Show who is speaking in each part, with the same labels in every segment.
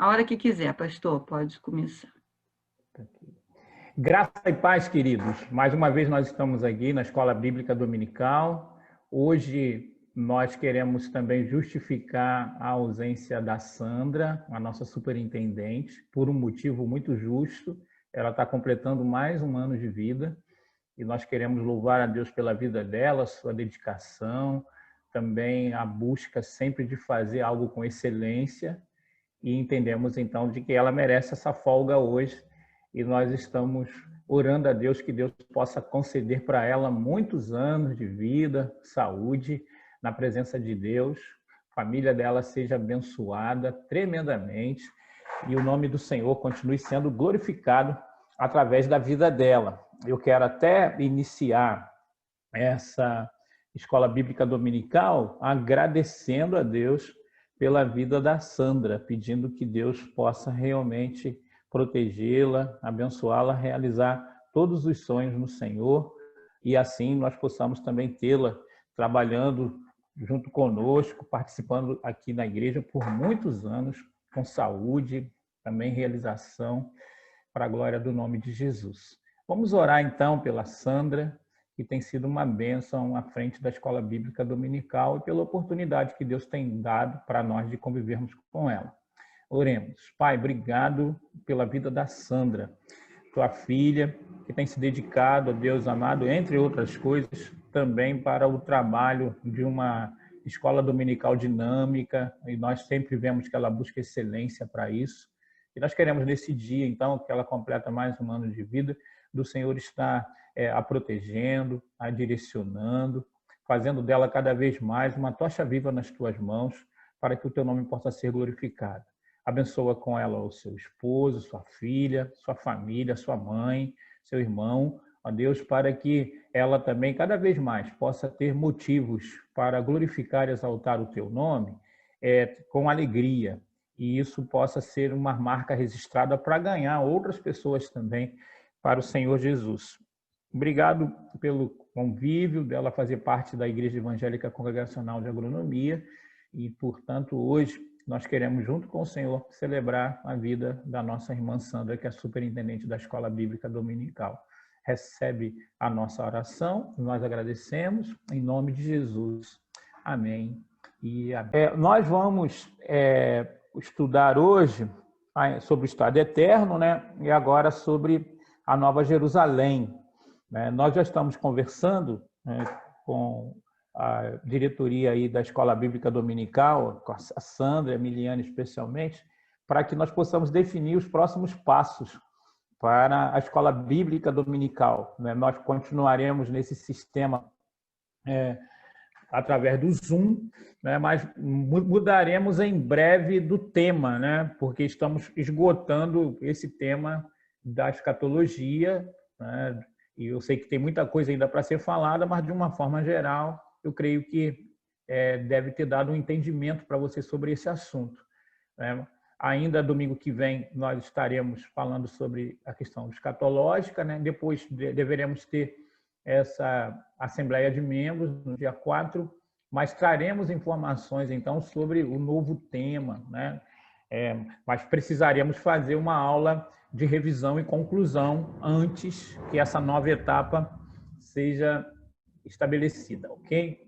Speaker 1: A hora que quiser, pastor, pode começar.
Speaker 2: Graça e paz, queridos. Mais uma vez nós estamos aqui na Escola Bíblica Dominical. Hoje nós queremos também justificar a ausência da Sandra, a nossa superintendente, por um motivo muito justo. Ela está completando mais um ano de vida e nós queremos louvar a Deus pela vida dela, sua dedicação, também a busca sempre de fazer algo com excelência, e entendemos então de que ela merece essa folga hoje e nós estamos orando a Deus que Deus possa conceder para ela muitos anos de vida, saúde, na presença de Deus, a família dela seja abençoada tremendamente e o nome do Senhor continue sendo glorificado através da vida dela. Eu quero até iniciar essa Escola Bíblica Dominical agradecendo a Deus pela vida da Sandra, pedindo que Deus possa realmente protegê-la, abençoá-la, realizar todos os sonhos no Senhor e assim nós possamos também tê-la trabalhando junto conosco, participando aqui na igreja por muitos anos, com saúde, também realização, para a glória do nome de Jesus. Vamos orar então pela Sandra, que tem sido uma bênção à frente da Escola Bíblica Dominical e pela oportunidade que Deus tem dado para nós de convivermos com ela. Oremos. Pai, obrigado pela vida da Sandra, tua filha, que tem se dedicado a Deus amado, entre outras coisas, também para o trabalho de uma escola dominical dinâmica, e nós sempre vemos que ela busca excelência para isso. E nós queremos, nesse dia, então, que ela completa mais um ano de vida, do Senhor estar a protegendo, a direcionando, fazendo dela cada vez mais uma tocha viva nas tuas mãos, para que o teu nome possa ser glorificado. Abençoa com ela o seu esposo, sua filha, sua família, sua mãe, seu irmão, ó Deus, para que ela também cada vez mais possa ter motivos para glorificar e exaltar o teu nome com alegria, e isso possa ser uma marca registrada para ganhar outras pessoas também para o Senhor Jesus. Obrigado pelo convívio dela fazer parte da Igreja Evangélica Congregacional de Agronomia e, portanto, hoje nós queremos, junto com o Senhor, celebrar a vida da nossa irmã Sandra, que é a superintendente da Escola Bíblica Dominical. Recebe a nossa oração, nós agradecemos, em nome de Jesus. Amém. E amém. Nós vamos estudar hoje sobre o estado eterno, né? E agora sobre a Nova Jerusalém. Nós já estamos conversando com a diretoria aí da Escola Bíblica Dominical, com a Sandra, a Emiliane especialmente, para que nós possamos definir os próximos passos para a Escola Bíblica Dominical. Nós continuaremos nesse sistema através do Zoom, mas mudaremos em breve do tema, porque estamos esgotando esse tema da escatologia, e eu sei que tem muita coisa ainda para ser falada, mas de uma forma geral, eu creio que deve ter dado um entendimento para você sobre esse assunto. Ainda domingo que vem nós estaremos falando sobre a questão escatológica, depois deveremos ter essa assembleia de membros no dia 4, mas traremos informações então sobre o novo tema, mas precisaremos fazer uma aula de revisão e conclusão antes que essa nova etapa seja estabelecida, ok?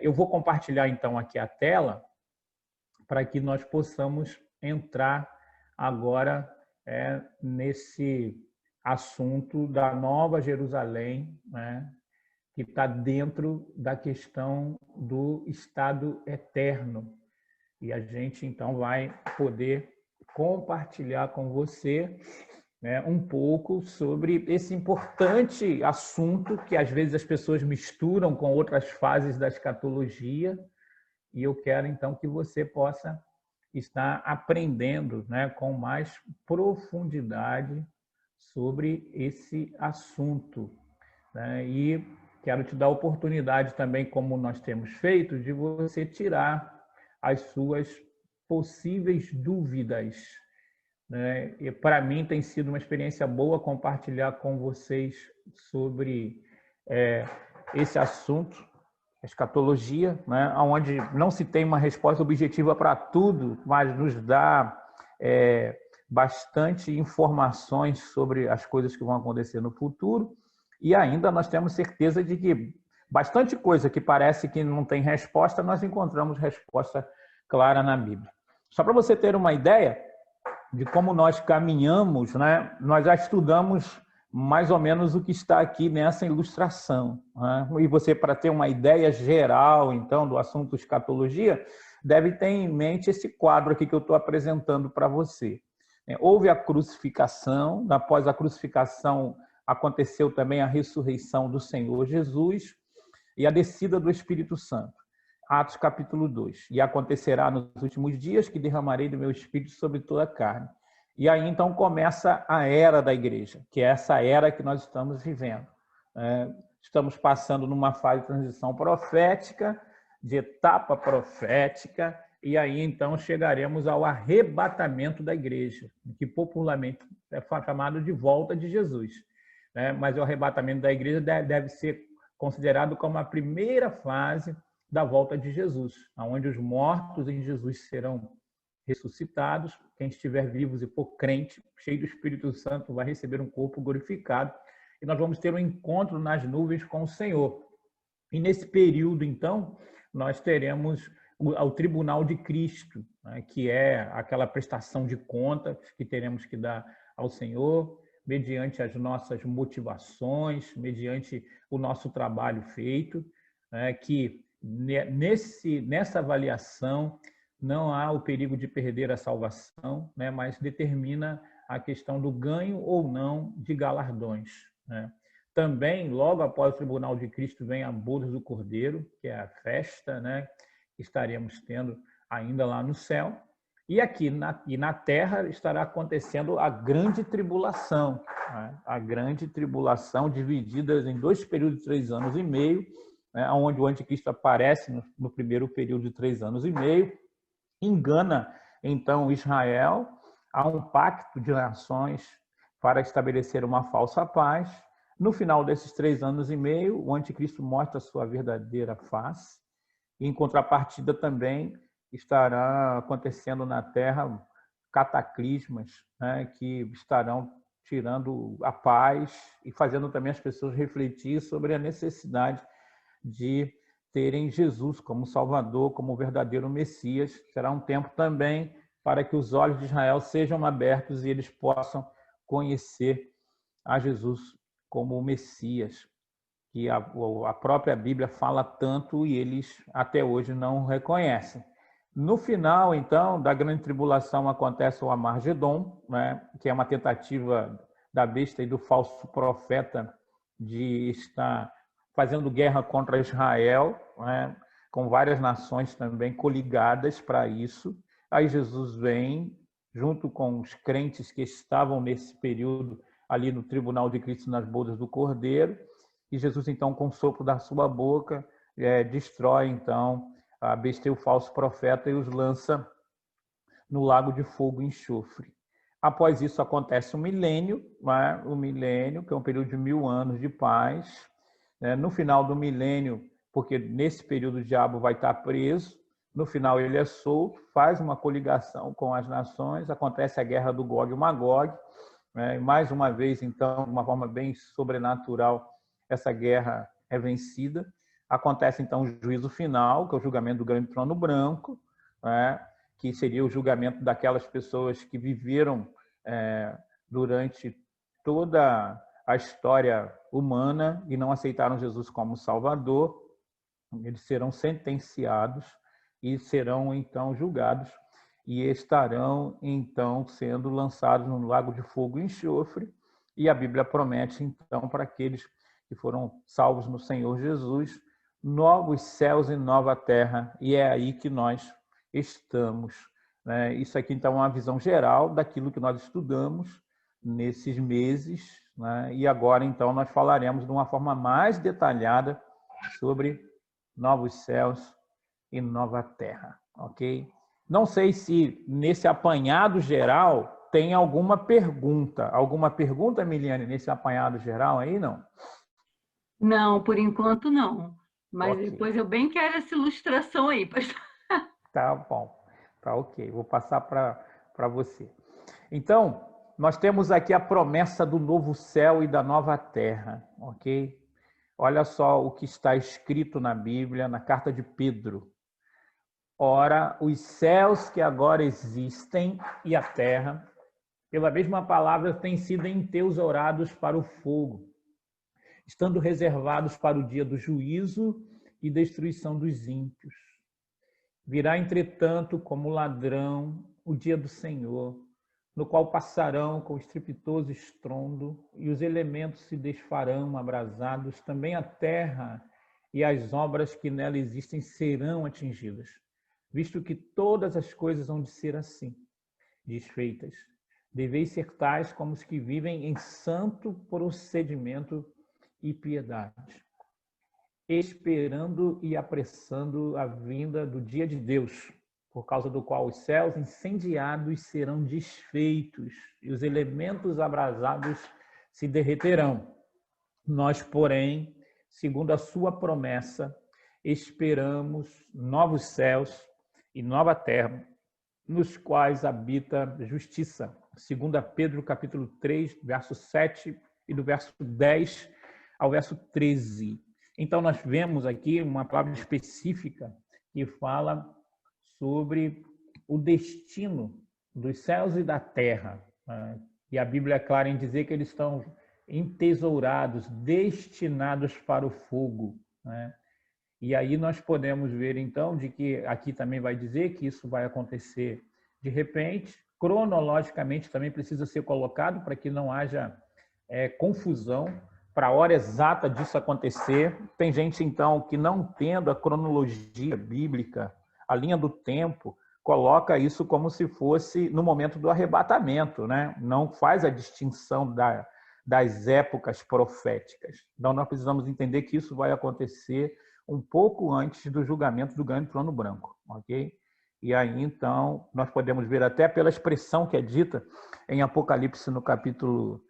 Speaker 2: Eu vou compartilhar então aqui a tela para que nós possamos entrar agora nesse assunto da Nova Jerusalém, que está dentro da questão do estado eterno. E a gente então vai poder compartilhar com você um pouco sobre esse importante assunto que às vezes as pessoas misturam com outras fases da escatologia, e eu quero então que você possa estar aprendendo com mais profundidade sobre esse assunto. E quero te dar a oportunidade também, como nós temos feito, de você tirar as suas possíveis dúvidas. E para mim tem sido uma experiência boa compartilhar com vocês sobre esse assunto, escatologia, onde não se tem uma resposta objetiva para tudo, mas nos dá bastante informações sobre as coisas que vão acontecer no futuro, e ainda nós temos certeza de que bastante coisa que parece que não tem resposta, nós encontramos resposta clara na Bíblia. Só para você ter uma ideia de como nós caminhamos, né? Nós já estudamos mais ou menos o que está aqui nessa ilustração, né? E você, para ter uma ideia geral, então, do assunto escatologia, deve ter em mente esse quadro aqui que eu estou apresentando para você. Houve a crucificação, após a crucificação aconteceu também a ressurreição do Senhor Jesus e a descida do Espírito Santo. Atos capítulo 2. E acontecerá nos últimos dias que derramarei do meu Espírito sobre toda a carne. E aí então começa a era da igreja, que é essa era que nós estamos vivendo. Estamos passando numa fase de transição profética, de etapa profética, e aí então chegaremos ao arrebatamento da igreja, que popularmente é chamado de volta de Jesus. Mas o arrebatamento da igreja deve ser considerado como a primeira fase da volta de Jesus, onde os mortos em Jesus serão ressuscitados, quem estiver vivos e for crente, cheio do Espírito Santo, vai receber um corpo glorificado, e nós vamos ter um encontro nas nuvens com o Senhor. E nesse período, então, nós teremos o tribunal de Cristo, né, que é aquela prestação de contas que teremos que dar ao Senhor, mediante as nossas motivações, mediante o nosso trabalho feito, que nessa avaliação não há o perigo de perder a salvação, mas determina a questão do ganho ou não de galardões. Também, logo após o tribunal de Cristo, vem a boda do Cordeiro, que é a festa, que estaremos tendo ainda lá no céu. E aqui na terra estará acontecendo a grande tribulação, a grande tribulação dividida em 2 períodos de 3 anos e meio, onde o anticristo aparece no primeiro período de 3 anos e meio, engana então Israel, há um pacto de nações para estabelecer uma falsa paz. No final desses 3 anos e meio, o anticristo mostra a sua verdadeira face, e em contrapartida também estará acontecendo na Terra cataclismas, que estarão tirando a paz e fazendo também as pessoas refletir sobre a necessidade de terem Jesus como Salvador, como verdadeiro Messias. Será um tempo também para que os olhos de Israel sejam abertos e eles possam conhecer a Jesus como o Messias, que a própria Bíblia fala tanto e eles até hoje não reconhecem. No final, então, da grande tribulação acontece o Armagedon, que é uma tentativa da besta e do falso profeta de estar fazendo guerra contra Israel, com várias nações também coligadas para isso. Aí Jesus vem, junto com os crentes que estavam nesse período ali no tribunal de Cristo, nas bodas do Cordeiro, e Jesus, então, com o sopro da sua boca, destrói, então, a besta e o falso profeta e os lança no lago de fogo e enxofre. Após isso, acontece o milênio, que é um período de 1000 anos de paz. No final do milênio, porque nesse período o diabo vai estar preso, no final ele é solto, faz uma coligação com as nações, acontece a guerra do Gog e Magog, mais uma vez, então, de uma forma bem sobrenatural, essa guerra é vencida. Acontece, então, o juízo final, que é o julgamento do grande trono branco, que seria o julgamento daquelas pessoas que viveram durante toda a história humana e não aceitaram Jesus como Salvador. Eles serão sentenciados e serão, então, julgados e estarão, então, sendo lançados no lago de fogo e enxofre. E a Bíblia promete, então, para aqueles que foram salvos no Senhor Jesus, novos céus e nova terra, e é aí que nós estamos. Isso aqui, então, é uma visão geral daquilo que nós estudamos nesses meses, e agora, então, nós falaremos de uma forma mais detalhada sobre novos céus e nova terra, ok? Não sei se nesse apanhado geral tem alguma pergunta. Alguma pergunta, Miliane, nesse apanhado geral aí, não?
Speaker 1: Não, por enquanto não. Mas
Speaker 2: Ok.
Speaker 1: depois eu bem quero essa ilustração aí, pastor.
Speaker 2: Tá bom, tá ok. Vou passar para para você. Então, nós temos aqui a promessa do novo céu e da nova terra, ok? Olha só o que está escrito na Bíblia, na carta de Pedro. Ora, os céus que agora existem e a terra, pela mesma palavra, têm sido entesourados para o fogo, estando reservados para o dia do juízo e destruição dos ímpios. Virá, entretanto, como ladrão o dia do Senhor, no qual passarão com estrepitoso estrondo, e os elementos se desfarão abrasados, também a terra e as obras que nela existem serão atingidas, visto que todas as coisas hão de ser assim, desfeitas. Deveis ser tais como os que vivem em santo procedimento e piedade, esperando e apressando a vinda do dia de Deus, por causa do qual os céus incendiados serão desfeitos e os elementos abrasados se derreterão. Nós, porém, segundo a sua promessa, esperamos novos céus e nova terra, nos quais habita justiça. 2 Pedro, capítulo 3, verso 7 e do verso 10 ao verso 13. Então, nós vemos aqui uma palavra específica que fala sobre o destino dos céus e da terra. E a Bíblia é clara em dizer que eles estão entesourados, destinados para o fogo. E aí nós podemos ver, então, de que aqui também vai dizer que isso vai acontecer de repente, cronologicamente também precisa ser colocado para que não haja confusão para a hora exata disso acontecer. Tem gente, então, que não tendo a cronologia bíblica, a linha do tempo, coloca isso como se fosse no momento do arrebatamento, né? Não faz a distinção das épocas proféticas. Então, nós precisamos entender que isso vai acontecer um pouco antes do julgamento do grande trono branco, ok? E aí, então, nós podemos ver até pela expressão que é dita em Apocalipse, no capítulo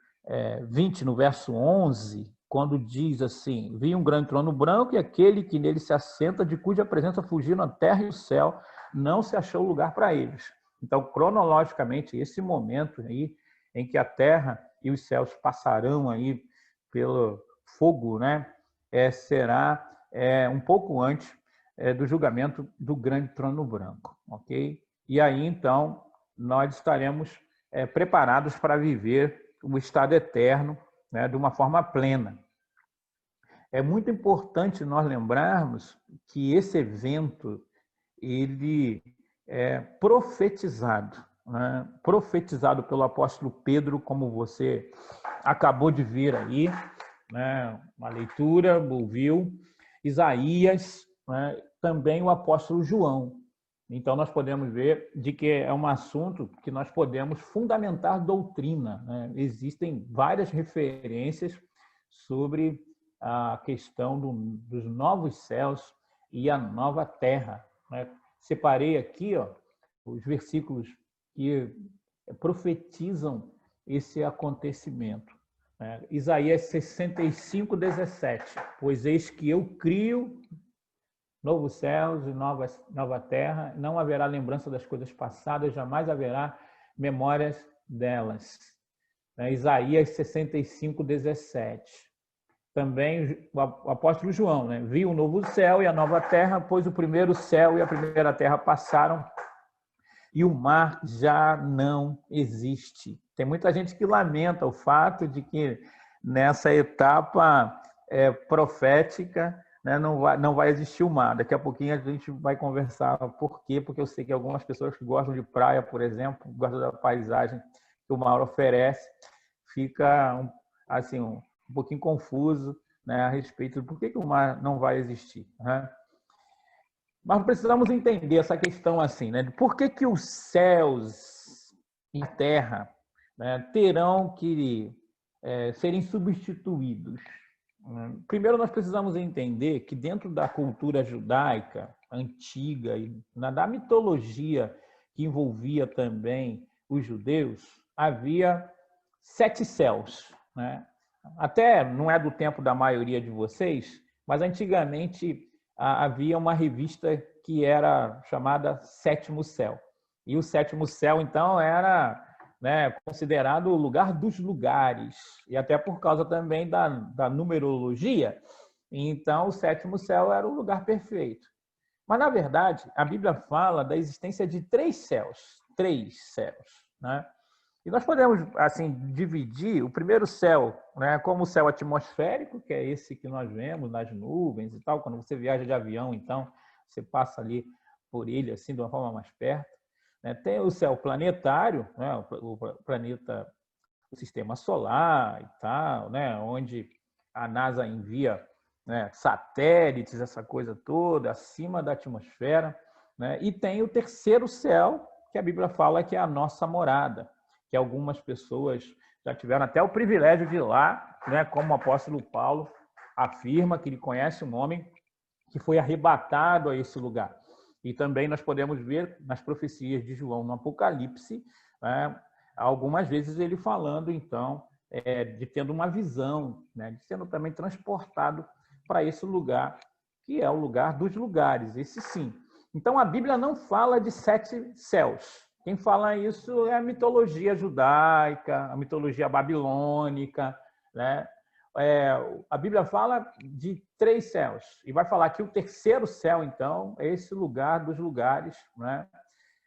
Speaker 2: 20, no verso 11, quando diz assim: vi um grande trono branco e aquele que nele se assenta, de cuja presença fugiram a terra e o céu, não se achou lugar para eles. Então, cronologicamente, esse momento aí em que a terra e os céus passarão aí pelo fogo, né, será um pouco antes do julgamento do grande trono branco, ok? E aí, então, nós estaremos preparados para viver o estado eterno, né, de uma forma plena. É muito importante nós lembrarmos que esse evento ele é profetizado, né? Profetizado pelo apóstolo Pedro, como você acabou de ver aí, né? Uma leitura, ouviu, Isaías, né? Também o apóstolo João. Então, nós podemos ver de que é um assunto que nós podemos fundamentar doutrina, né? Existem várias referências sobre a questão dos novos céus e a nova terra, né? Separei aqui, os versículos que profetizam esse acontecimento. Isaías 65, 17. Pois eis que eu crio novos céus e nova terra, não haverá lembrança das coisas passadas, jamais haverá memórias delas. Isaías 65, 17. Também o apóstolo João, né? Viu o novo céu e a nova terra, pois o primeiro céu e a primeira terra passaram e o mar já não existe. Tem muita gente que lamenta o fato de que nessa etapa profética, né, não vai existir o mar. Daqui a pouquinho a gente vai conversar por quê, porque eu sei que algumas pessoas que gostam de praia, por exemplo, gostam da paisagem que o mar oferece, fica assim, um pouquinho confuso, né, a respeito de por que o mar não vai existir, né? Mas precisamos entender essa questão assim, né? Por que os céus e terra, né, terão que serem substituídos? Primeiro, nós precisamos entender que dentro da cultura judaica antiga e da mitologia que envolvia também os judeus, havia 7 céus, né? Até não é do tempo da maioria de vocês, mas antigamente havia uma revista que era chamada Sétimo Céu. E o sétimo céu, então, era, né, considerado o lugar dos lugares, e até por causa também da numerologia. Então, o sétimo céu era o lugar perfeito. Mas, na verdade, a Bíblia fala da existência de três céus, né? E nós podemos, assim, dividir o primeiro céu, né, como o céu atmosférico, que é esse que nós vemos nas nuvens e tal. Quando você viaja de avião, então, você passa ali por ele, assim, de uma forma mais perto. Né? Tem o céu planetário, né, o planeta, o sistema solar e tal, né, onde a NASA envia, né, satélites, essa coisa toda, acima da atmosfera. Né? E tem o terceiro céu, que a Bíblia fala que é a nossa morada, que algumas pessoas já tiveram até o privilégio de ir lá, né, como o apóstolo Paulo afirma que ele conhece um homem que foi arrebatado a esse lugar. E também nós podemos ver nas profecias de João no Apocalipse, né, algumas vezes ele falando, então, de tendo uma visão, né, de sendo também transportado para esse lugar, que é o lugar dos lugares, esse sim. Então, a Bíblia não fala de 7 céus. Quem fala isso é a mitologia judaica, a mitologia babilônica, né? A Bíblia fala de 3 céus, e vai falar que o terceiro céu, então, é esse lugar dos lugares, né?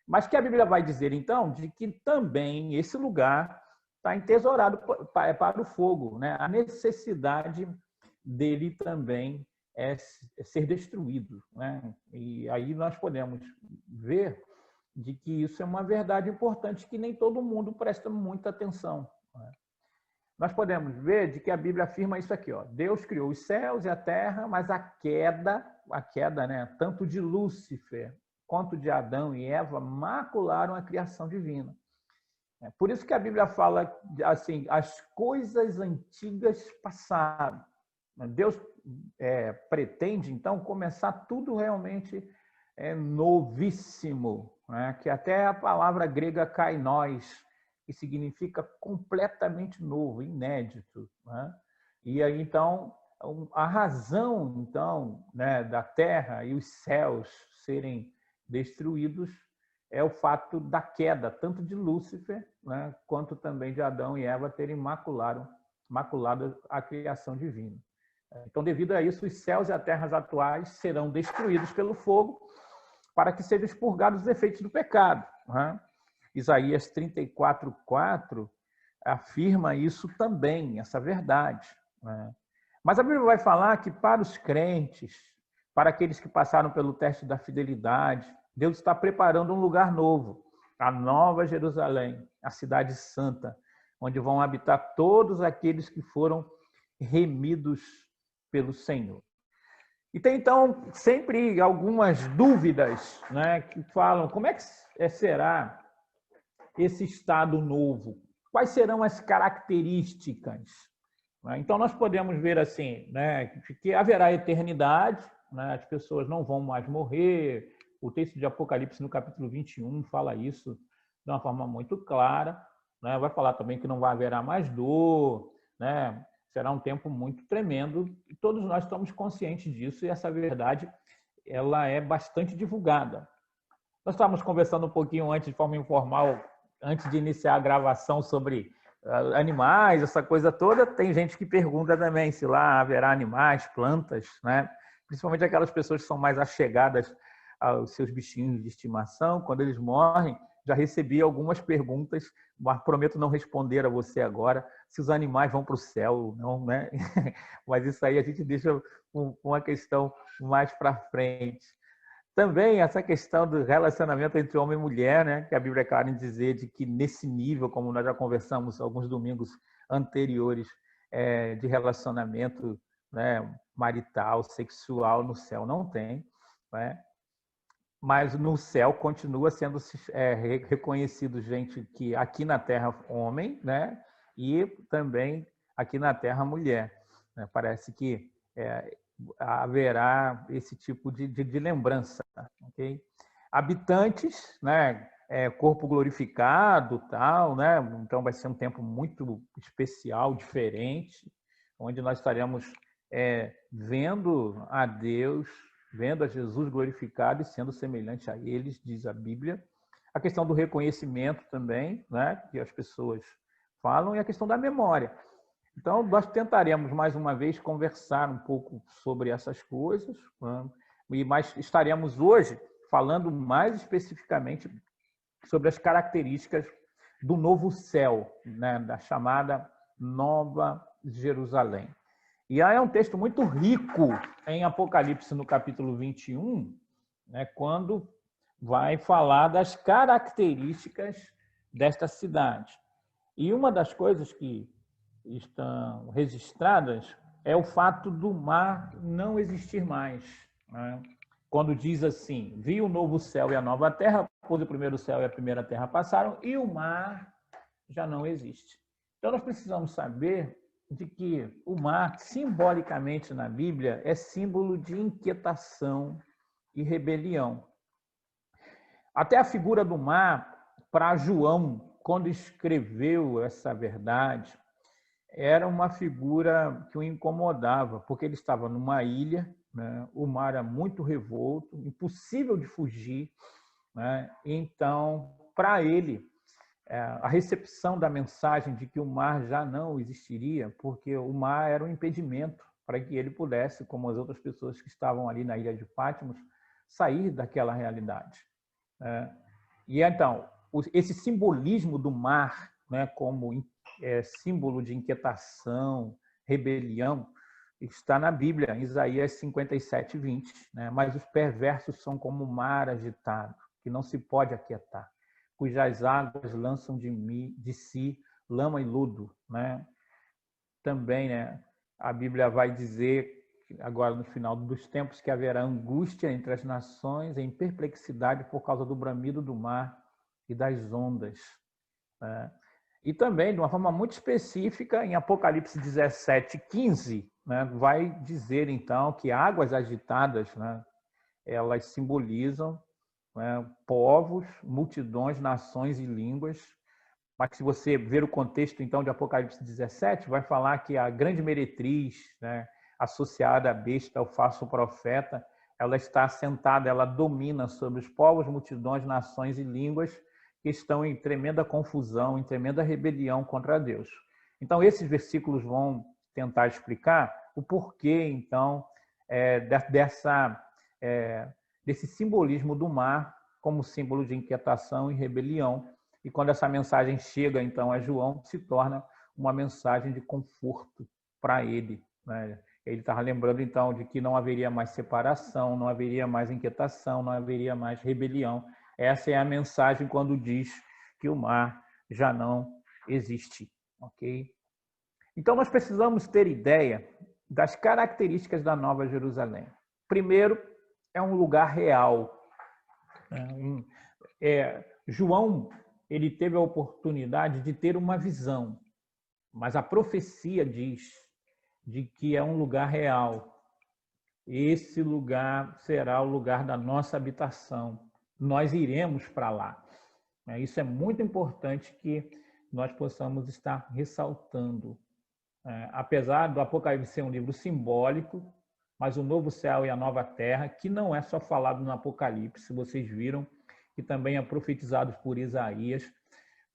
Speaker 2: Mas que a Bíblia vai dizer, então, de que também esse lugar está entesourado para o fogo, né? A necessidade dele também é ser destruído, né? E aí nós podemos ver de que isso é uma verdade importante que nem todo mundo presta muita atenção. Né? Nós podemos ver de que a Bíblia afirma isso aqui, ó. Deus criou os céus e a terra, mas a queda, né, tanto de Lúcifer quanto de Adão e Eva macularam a criação divina. Por isso que a Bíblia fala assim, as coisas antigas passaram. Deus pretende, então, começar tudo realmente novíssimo, né? Que até a palavra grega kainos, que significa completamente novo, inédito. Né? E aí, então, a razão, então, né, da terra e os céus serem destruídos é o fato da queda, tanto de Lúcifer, né, quanto também de Adão e Eva terem maculado a criação divina. Então, devido a isso, os céus e a terra atuais serão destruídos pelo fogo para que sejam expurgados os efeitos do pecado. Né? Isaías 34:4 afirma isso também, essa verdade. Né? Mas a Bíblia vai falar que para os crentes, para aqueles que passaram pelo teste da fidelidade, Deus está preparando um lugar novo, a Nova Jerusalém, a cidade santa, onde vão habitar todos aqueles que foram remidos pelo Senhor. E tem, então, sempre algumas dúvidas, né, que falam como é que será esse estado novo? Quais serão as características? Então, nós podemos ver assim, né, que haverá eternidade, né, as pessoas não vão mais morrer. O texto de Apocalipse, no capítulo 21, fala isso de uma forma muito clara. Né? Vai falar também que não vai haverá mais dor, né? Será um tempo muito tremendo, e todos nós estamos conscientes disso, e essa verdade ela é bastante divulgada. Nós estávamos conversando um pouquinho antes, de forma informal, antes de iniciar a gravação, sobre animais, essa coisa toda. Tem gente que pergunta também se lá haverá animais, plantas, né? Principalmente aquelas pessoas que são mais achegadas aos seus bichinhos de estimação. Quando eles morrem, já recebi algumas perguntas, mas prometo não responder a você agora, se os animais vão para o céu ou não, né? Mas isso aí a gente deixa uma questão mais para frente. Também essa questão do relacionamento entre homem e mulher, né? Que a Bíblia é clara em dizer de que nesse nível, como nós já conversamos alguns domingos anteriores, de relacionamento, né, marital, sexual, no céu não tem, né? Mas no céu continua sendo reconhecido gente que aqui na Terra homem, né? E também aqui na Terra mulher. Né? Parece que haverá esse tipo de lembrança, ok? Habitantes, né? Corpo glorificado, tal, né? Então vai ser um tempo muito especial, diferente, onde nós estaremos vendo a Deus, vendo a Jesus glorificado e sendo semelhante a eles, diz a Bíblia. a questão do reconhecimento também, né, que as pessoas falam, e a questão da memória. Então, nós tentaremos, mais uma vez, conversar um pouco sobre essas coisas, né, mas estaremos hoje falando mais especificamente sobre as características do novo céu, né, da chamada Nova Jerusalém. E aí é um texto muito rico em Apocalipse, no capítulo 21, né, quando vai falar das características desta cidade. E uma das coisas que estão registradas é o fato do mar não existir mais, né? Quando diz assim, vi o novo céu e a nova terra, pois o primeiro céu e a primeira terra passaram, e o mar já não existe. Então, nós precisamos saber de que o mar, simbolicamente na Bíblia, é símbolo de inquietação e rebelião. Até a figura do mar, para João, quando escreveu essa verdade, era uma figura que o incomodava, porque ele estava numa ilha, né? O mar era muito revolto, impossível de fugir, né? Então, para ele, a recepção da mensagem de que o mar já não existiria, porque o mar era um impedimento para que ele pudesse, como as outras pessoas que estavam ali na ilha de Patmos, sair daquela realidade. E então, esse simbolismo do mar, né, como símbolo de inquietação, rebelião, está na Bíblia, em Isaías 57:20. Né? Mas os perversos são como o mar agitado, que não se pode aquietar, cujas águas lançam de si lama e lodo. Né? Também, né, a Bíblia vai dizer, agora no final dos tempos, que haverá angústia entre as nações, em perplexidade por causa do bramido do mar e das ondas. Né? E também, de uma forma muito específica, em Apocalipse 17:15, né, vai dizer, então, que águas agitadas, né, elas simbolizam, né, povos, multidões, nações e línguas. Mas se você ver o contexto, então, de Apocalipse 17, vai falar que a grande meretriz, né, associada à besta, ao falso profeta, ela está assentada, ela domina sobre os povos, multidões, nações e línguas que estão em tremenda confusão, em tremenda rebelião contra Deus. Então, esses versículos vão tentar explicar o porquê, então, desse simbolismo do mar como símbolo de inquietação e rebelião. E quando essa mensagem chega, então, a João, se torna uma mensagem de conforto para ele. Né? Ele estava lembrando, então, de que não haveria mais separação, não haveria mais inquietação, não haveria mais rebelião. Essa é a mensagem quando diz que o mar já não existe. Okay? Então, nós precisamos ter ideia das características da Nova Jerusalém. Primeiro, é um lugar real. João, ele teve a oportunidade de ter uma visão, mas a profecia diz de que é um lugar real. Esse lugar será o lugar da nossa habitação. Nós iremos para lá. Isso é muito importante que nós possamos estar ressaltando. Apesar do Apocalipse ser um livro simbólico, mas o novo céu e a nova terra, que não é só falado no Apocalipse, vocês viram que também é profetizado por Isaías,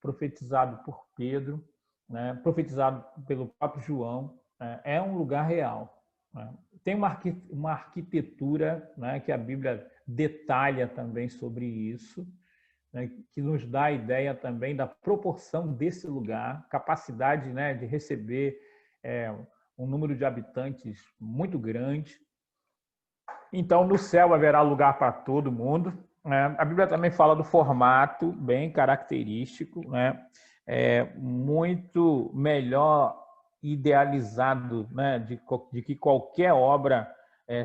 Speaker 2: profetizado por Pedro, né, profetizado pelo próprio João, é um lugar real. Né? Tem uma arquitetura, né, que a Bíblia detalha também sobre isso, né, que nos dá a ideia também da proporção desse lugar, capacidade, né, de receber um número de habitantes muito grande. Então, no céu haverá lugar para todo mundo. A Bíblia também fala do formato bem característico, né? Muito melhor idealizado, né, de que qualquer obra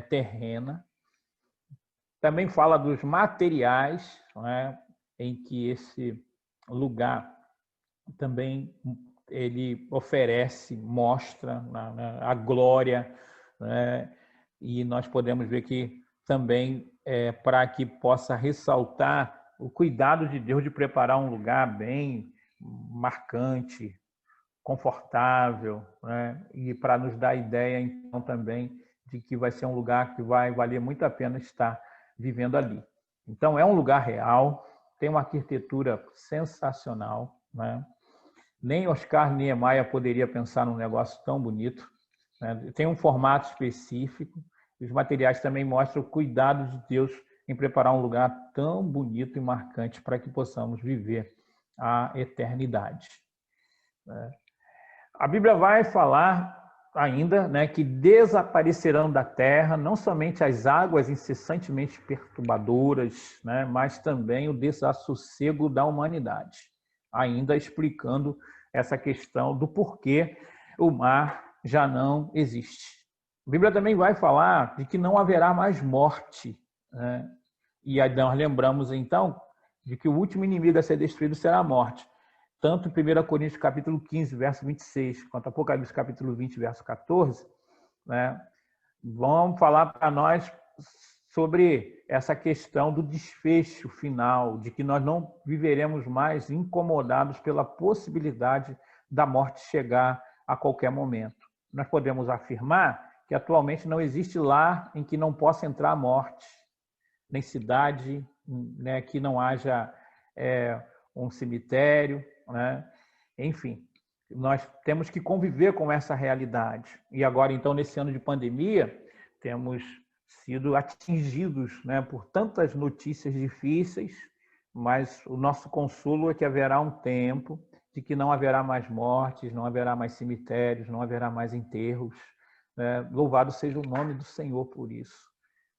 Speaker 2: terrena. Também fala dos materiais, né, em que esse lugar também ele oferece, mostra, né, a glória, né? E nós podemos ver que também para que possa ressaltar o cuidado de Deus de preparar um lugar bem marcante, confortável, né? E para nos dar a ideia, então, também de que vai ser um lugar que vai valer muito a pena estar vivendo ali. Então, é um lugar real, tem uma arquitetura sensacional, né? Nem Oscar Niemeyer poderia pensar num negócio tão bonito, né? Tem um formato específico. Os materiais também mostram o cuidado de Deus em preparar um lugar tão bonito e marcante para que possamos viver a eternidade. A Bíblia vai falar ainda, né, que desaparecerão da terra não somente as águas incessantemente perturbadoras, né, mas também o desassossego da humanidade, ainda explicando essa questão do porquê o mar já não existe. A Bíblia também vai falar de que não haverá mais morte, né? E aí nós lembramos então de que o último inimigo a ser destruído será a morte. Tanto em 1 Coríntios capítulo 15, verso 26, quanto Apocalipse capítulo 20, verso 14, né, vão falar para nós sobre essa questão do desfecho final, de que nós não viveremos mais incomodados pela possibilidade da morte chegar a qualquer momento. Nós podemos afirmar que atualmente não existe lar em que não possa entrar a morte, nem cidade, né, que não haja um cemitério, né? Enfim, nós temos que conviver com essa realidade. E agora, então, nesse ano de pandemia, temos sido atingidos, né, por tantas notícias difíceis, mas o nosso consolo é que haverá um tempo de que não haverá mais mortes, não haverá mais cemitérios, não haverá mais enterros. Né? Louvado seja o nome do Senhor por isso.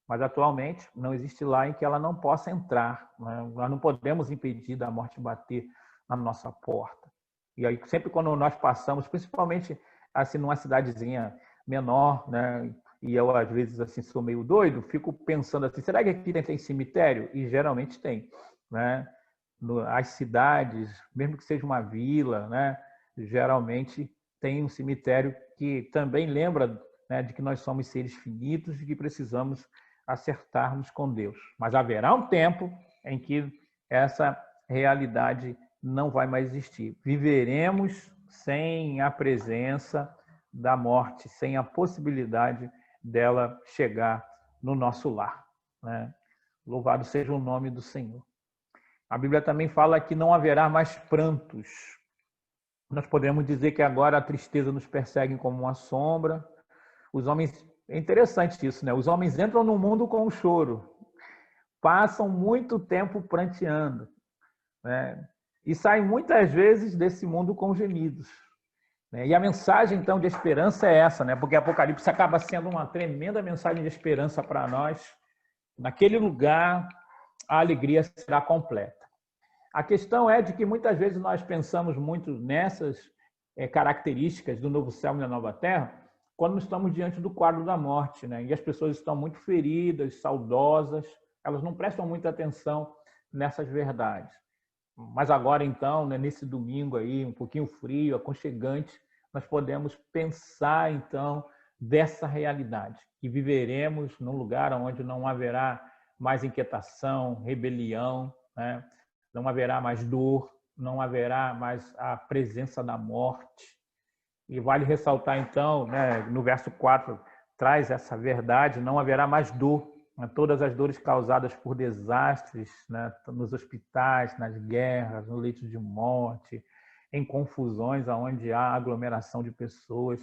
Speaker 2: Mas atualmente não existe lá em que ela não possa entrar. Né? Nós não podemos impedir da morte bater na nossa porta. E aí sempre quando nós passamos, principalmente assim numa cidadezinha menor, né? E eu às vezes assim sou meio doido, fico pensando assim, será que aqui tem cemitério? E geralmente tem, né? As cidades, mesmo que seja uma vila, né? Geralmente tem um cemitério que também lembra, né, de que nós somos seres finitos e que precisamos acertarmos com Deus. Mas haverá um tempo em que essa realidade não vai mais existir. Viveremos sem a presença da morte, sem a possibilidade dela chegar no nosso lar. Né? Louvado seja o nome do Senhor. A Bíblia também fala que não haverá mais prantos. Nós podemos dizer que agora a tristeza nos persegue como uma sombra. Os homens, é interessante isso, né? Os homens entram no mundo com o choro, passam muito tempo pranteando, né? E saem muitas vezes desse mundo com gemidos. Né? E a mensagem, então, de esperança é essa, né? Porque Apocalipse acaba sendo uma tremenda mensagem de esperança para nós. Naquele lugar, a alegria será completa. A questão é de que muitas vezes nós pensamos muito nessas características do novo céu e da nova terra quando estamos diante do quadro da morte, né? E as pessoas estão muito feridas, saudosas, elas não prestam muita atenção nessas verdades. Mas agora, então, né, nesse domingo aí, um pouquinho frio, aconchegante, nós podemos pensar, então, dessa realidade, que viveremos num lugar onde não haverá mais inquietação, rebelião, né? Não haverá mais dor, não haverá mais a presença da morte. E vale ressaltar, então, né, no verso 4, traz essa verdade, não haverá mais dor. Né? Todas as dores causadas por desastres, né, nos hospitais, nas guerras, no leito de morte, em confusões onde há aglomeração de pessoas,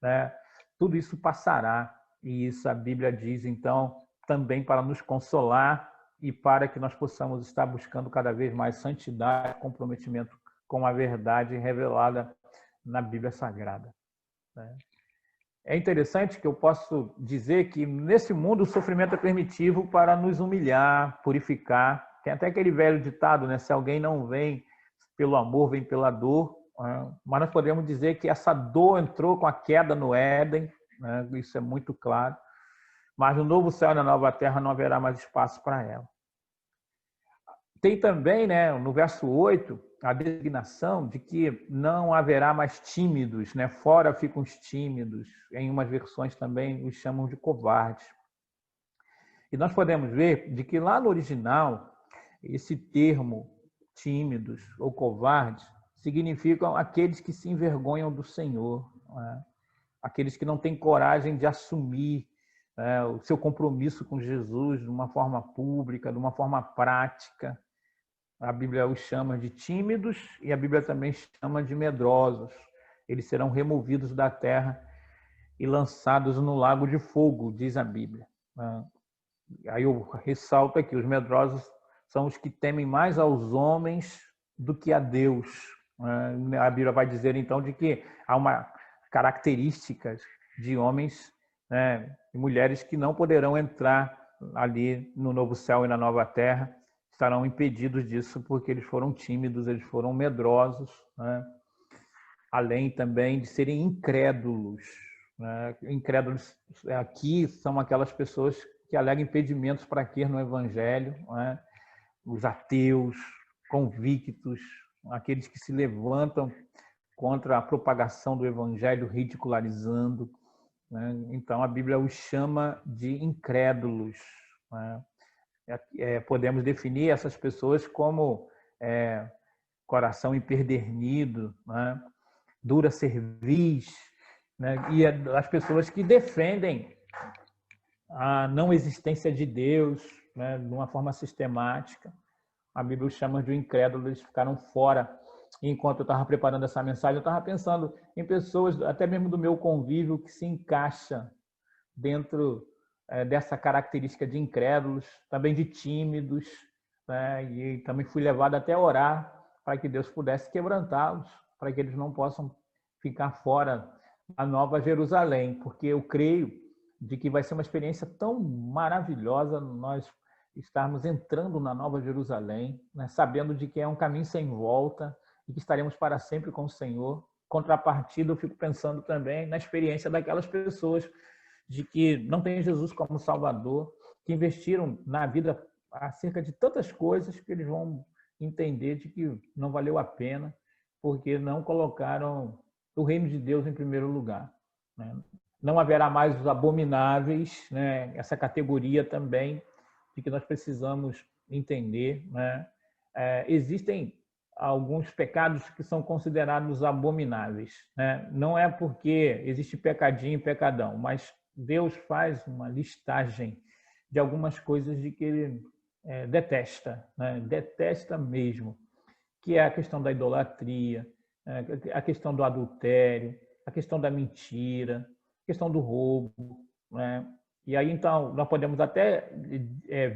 Speaker 2: né? Tudo isso passará. E isso a Bíblia diz, então, também para nos consolar e para que nós possamos estar buscando cada vez mais santidade, comprometimento com a verdade revelada na Bíblia Sagrada. É interessante que eu posso dizer que nesse mundo o sofrimento é permitivo para nos humilhar, purificar. Tem até aquele velho ditado, né? Se alguém não vem pelo amor, vem pela dor. Mas nós podemos dizer que essa dor entrou com a queda no Éden, né? Isso é muito claro. Mas no novo céu e na nova terra não haverá mais espaço para ela. Tem também, né, no verso 8, a designação de que não haverá mais tímidos, né? Fora ficam os tímidos. Em umas versões também os chamam de covardes. E nós podemos ver de que lá no original, esse termo tímidos ou covardes significam aqueles que se envergonham do Senhor, né? Aqueles que não têm coragem de assumir o seu compromisso com Jesus de uma forma pública, de uma forma prática. A Bíblia os chama de tímidos e a Bíblia também chama de medrosos. Eles serão removidos da terra e lançados no lago de fogo, diz a Bíblia. Aí eu ressalto aqui, os medrosos são os que temem mais aos homens do que a Deus. A Bíblia vai dizer, então, de que há uma características de homens, né, e mulheres que não poderão entrar ali no novo céu e na nova terra, estarão impedidos disso porque eles foram tímidos, eles foram medrosos, né? Além também de serem incrédulos. Né? Incrédulos aqui são aquelas pessoas que alegam impedimentos para crer no Evangelho, né? Os ateus, convictos, aqueles que se levantam contra a propagação do Evangelho, ridicularizando. Né? Então, a Bíblia os chama de incrédulos. Né? Podemos definir essas pessoas como coração empedernido, né? Dura cerviz, né? E as pessoas que defendem a não existência de Deus, né? De uma forma sistemática. A Bíblia os chama de incrédulos, eles ficaram fora. E enquanto eu estava preparando essa mensagem, eu estava pensando em pessoas, até mesmo do meu convívio, que se encaixa dentro dessa característica de incrédulos, também de tímidos, né? E também fui levado até a orar para que Deus pudesse quebrantá-los, para que eles não possam ficar fora da Nova Jerusalém, porque eu creio de que vai ser uma experiência tão maravilhosa nós estarmos entrando na Nova Jerusalém, né? Sabendo de que é um caminho sem volta e que estaremos para sempre com o Senhor. Contrapartida, eu fico pensando também na experiência daquelas pessoas de que não têm Jesus como Salvador, que investiram na vida acerca de tantas coisas que eles vão entender de que não valeu a pena, porque não colocaram o reino de Deus em primeiro lugar. Né? Não haverá mais os abomináveis, né? Essa categoria também de que nós precisamos entender. Né? Existem alguns pecados que são considerados abomináveis. Né? Não é porque existe pecadinho e pecadão, mas Deus faz uma listagem de algumas coisas de que ele detesta, né? Detesta mesmo, que é a questão da idolatria, a questão do adultério, a questão da mentira, a questão do roubo. Né? E aí, então, nós podemos até